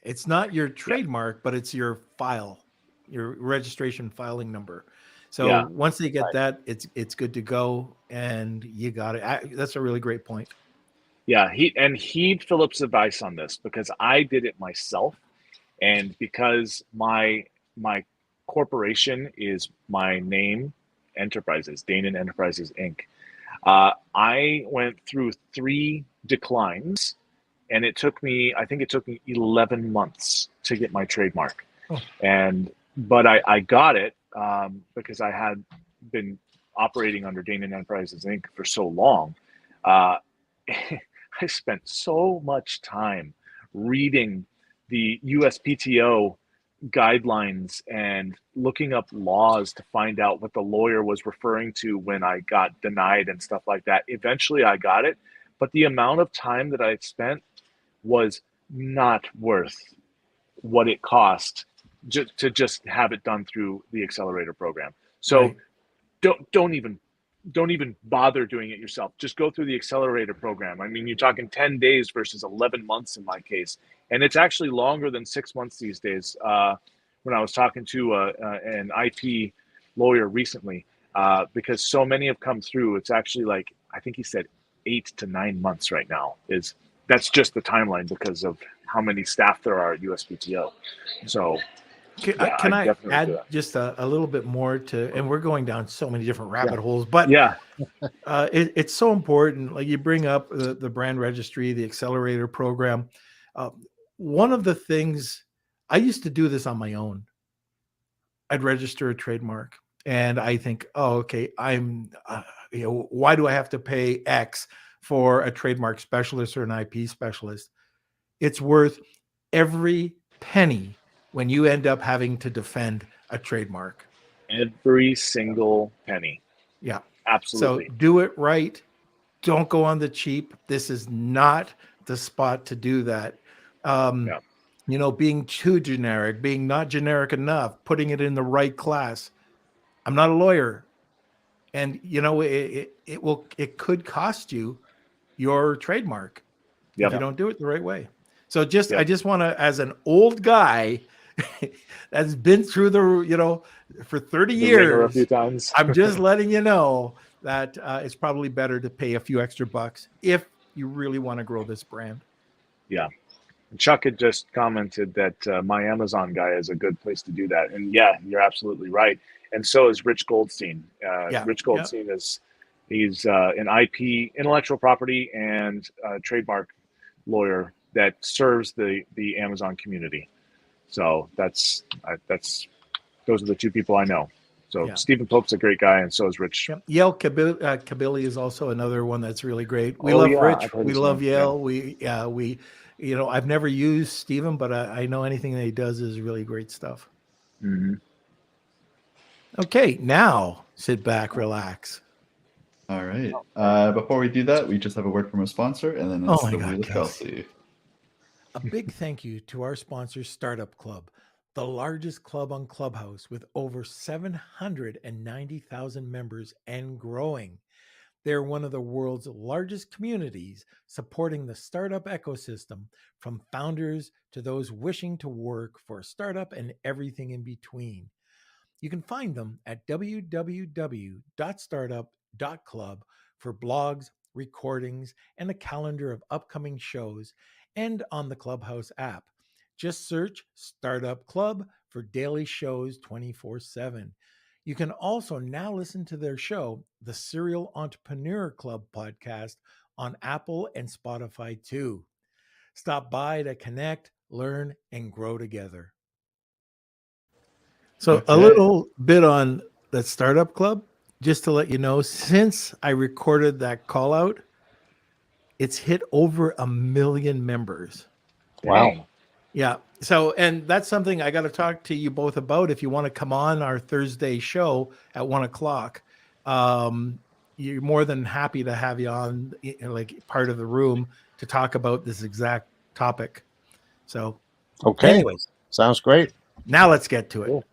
It's not your trademark, but it's your file, your registration filing number. So once they get that, it's good to go, and you got it. That's a really great point. Yeah, heed Philip's advice on this, because I did it myself, and because my corporation is my name, Enterprises, Danan Enterprises Inc. I went through 3 declines, and I think it took me 11 months to get my trademark. But I got it because I had been operating under Danan Enterprises Inc. for so long. I spent so much time reading the USPTO guidelines and looking up laws to find out what the lawyer was referring to when I got denied and stuff like that. Eventually I got it, but the amount of time that I spent was not worth what it cost to just have it done through the accelerator program. So don't even bother doing it yourself. Just go through the accelerator program. I mean, you're talking 10 days versus 11 months in my case. And it's actually longer than 6 months these days. When I was talking to an IP lawyer recently, because so many have come through, it's actually like, I think he said 8 to 9 months right now. That's just the timeline because of how many staff there are at USPTO. So can I add just a little bit more to, and we're going down so many different rabbit holes, but it's so important. Like you bring up the brand registry, the accelerator program. One of the things I used to do this on my own. I'd register a trademark and I think, oh, okay, why do I have to pay X for a trademark specialist or an IP specialist? It's worth every penny when you end up having to defend a trademark. Every single penny. Yeah. Absolutely. So do it right. Don't go on the cheap. This is not the spot to do that. Being too generic, being not generic enough, putting it in the right class. I'm not a lawyer. And it could cost you your trademark if you don't do it the right way. So I just want to, as an old guy that's been through for 30 years, a few times. I'm just letting you know that it's probably better to pay a few extra bucks if you really want to grow this brand. Yeah. Chuck had just commented that my Amazon guy is a good place to do that. And yeah, you're absolutely right. And so is Rich Goldstein. Rich Goldstein he's an IP, intellectual property, and trademark lawyer that serves the Amazon community. So those are the two people I know. So Stephen Pope's a great guy, and so is Rich. Yep. Yale Kabili is also another one that's really great. We love Rich. We love Yale. Yeah. I've never used Stephen, but I know anything that he does is really great stuff. Mm-hmm. Okay, now sit back, relax. All right. Before we do that, we just have a word from a sponsor, and then it's the Wheel of Kelsey. A big thank you to our sponsor, Startup Club, the largest club on Clubhouse with over 790,000 members and growing. They're one of the world's largest communities supporting the startup ecosystem, from founders to those wishing to work for a startup and everything in between. You can find them at www.startup.club for blogs, recordings, and a calendar of upcoming shows, and on the Clubhouse app. Just search Startup Club for daily shows 24/7. You can also now listen to their show, the Serial Entrepreneur Club podcast, on Apple and Spotify too. Stop by to connect, learn, and grow together. So a little bit on that Startup Club, just to let you know, since I recorded that call out, it's hit over 1 million members. Wow. Yeah. So, and that's something I got to talk to you both about. If you want to come on our Thursday show at 1:00, you're more than happy to have you on, like part of the room, to talk about this exact topic. So, okay. Anyways, sounds great. Now let's get to it. Cool.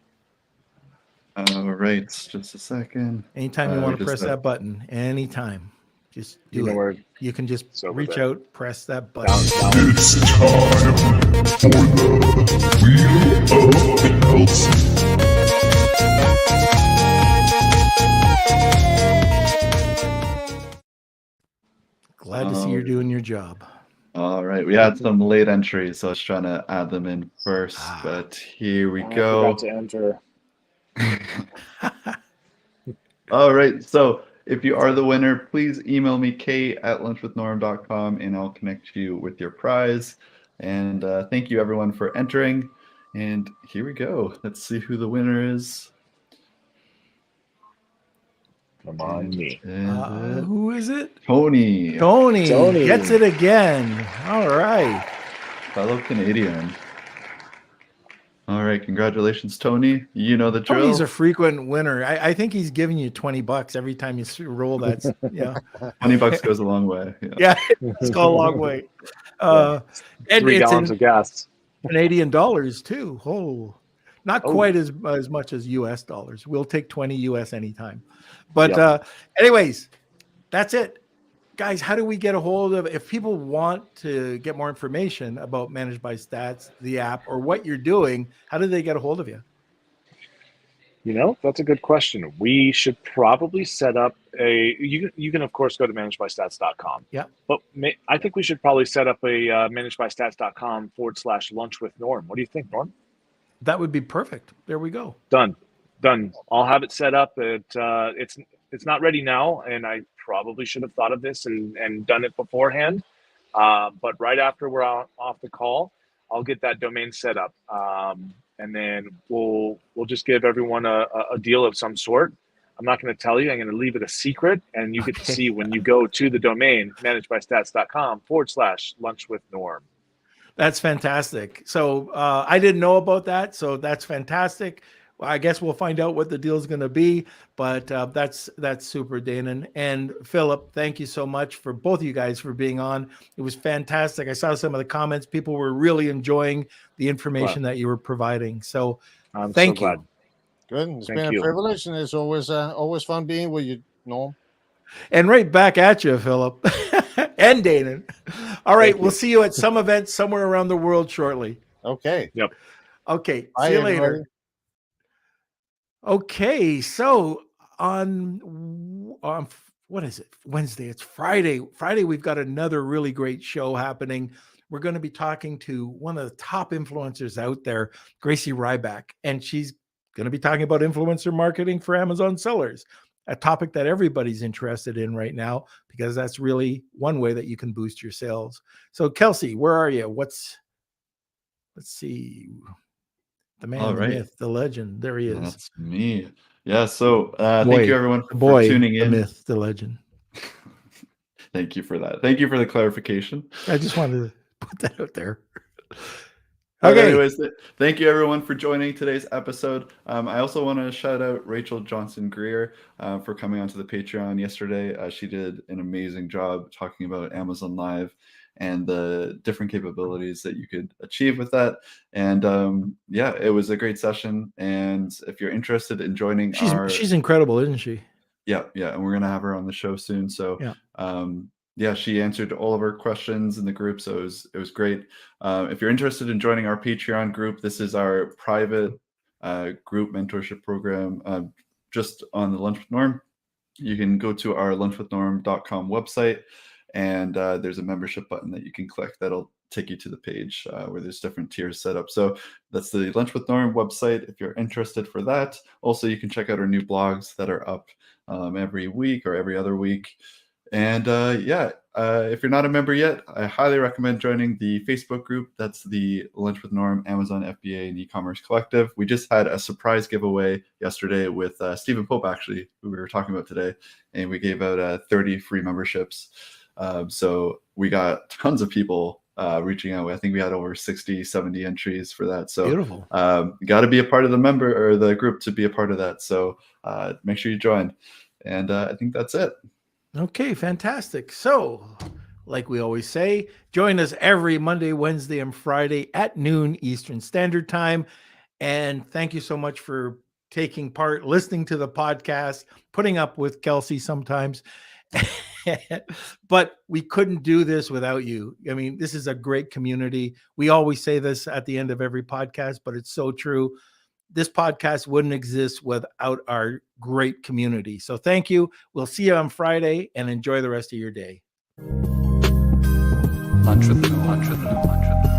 All right, just a second. Anytime you want to press that button, anytime, just do it. You can just reach out, press that button. It's time for the Wheel of Kelsey. Glad to see you're doing your job. All right, we had some late entries, so I was trying to add them in first, but here we go. I forgot to enter. All right, so if you are the winner, please email me kate@lunchwithnorm.com and I'll connect you with your prize. And thank you everyone for entering. And here we go. Let's see who the winner is. Come on, me. Who is it? Tony. Tony gets it again. All right. Fellow Canadian. All right, congratulations, Tony. You know the drill. Tony's a frequent winner. I think he's giving you $20 every time you roll that. Yeah, $20 goes a long way. Yeah, it's gone a long way. And 3 gallons of gas. Canadian dollars too. Oh, not quite as much as US dollars. We'll take 20 US anytime. But anyways, that's it. Guys, how do we get a hold of, if people want to get more information about ManageByStats, the app, or what you're doing, how do they get a hold of you? You know, that's a good question. We should probably set up you can of course go to ManageByStats.com. Yeah. But I think we should probably set up a ManageByStats.com/lunch with Norm. What do you think, Norm? That would be perfect. There we go. Done. I'll have it set up. It's not ready now, and I probably should have thought of this and done it beforehand. But right after we're off the call, I'll get that domain set up, and then we'll just give everyone a deal of some sort. I'm not going to tell you. I'm going to leave it a secret, and you get to see when you go to the domain ManageByStats.com/lunch with Norm. That's fantastic. So I didn't know about that. So that's fantastic. Well, I guess we'll find out what the deal is going to be, but that's super, Danan and Philip. Thank you so much for both of you guys for being on. It was fantastic. I saw some of the comments. People were really enjoying the information that you were providing. So thank you. Good. It's been a privilege, and it's always fun being with you, Norm. And right back at you, Philip and Danan. All right, we'll see you at some event somewhere around the world shortly. Okay. Yep. Okay. Bye, see you everybody. later. Okay, so on what is it? Wednesday. It's Friday. Friday, we've got another really great show happening. We're going to be talking to one of the top influencers out there, Gracie Ryback, and she's going to be talking about influencer marketing for Amazon sellers, a topic that everybody's interested in right now, because that's really one way that you can boost your sales. So Kelsey, where are you? Let's see. The man, the myth, the legend. There he is. That's me. Yeah. So thank you everyone for tuning in. The myth, the legend. Thank you for that. Thank you for the clarification. I just wanted to put that out there. Okay. Anyways, thank you everyone for joining today's episode. I also want to shout out Rachel Johnson Greer for coming onto the Patreon yesterday. She did an amazing job talking about Amazon Live and the different capabilities that you could achieve with that. And yeah, it was a great session. And if you're interested in joining she's incredible, isn't she? Yeah. And we're going to have her on the show soon. So yeah, she answered all of our questions in the group. So it was great. If you're interested in joining our Patreon group, this is our private group mentorship program just on the Lunch with Norm. You can go to our lunchwithnorm.com website, and there's a membership button that you can click that'll take you to the page where there's different tiers set up. So that's the Lunch with Norm website if you're interested for that. Also, you can check out our new blogs that are up every week or every other week. And if you're not a member yet, I highly recommend joining the Facebook group. That's the Lunch with Norm, Amazon FBA, and E-commerce Collective. We just had a surprise giveaway yesterday with Stephen Pope, actually, who we were talking about today, and we gave out 30 free memberships. So we got tons of people reaching out. I think we had over 60, 70 entries for that. So beautiful. You got to be a part of the member or the group to be a part of that. So make sure you join. And I think that's it. Okay, fantastic. So, like we always say, join us every Monday, Wednesday, and Friday at noon Eastern Standard Time. And thank you so much for taking part, listening to the podcast, putting up with Kelsey sometimes. But we couldn't do this without you. I mean, this is a great community. We always say this at the end of every podcast, but it's so true. This podcast wouldn't exist without our great community. So thank you. We'll see you on Friday, and enjoy the rest of your day. Lunch with Norm.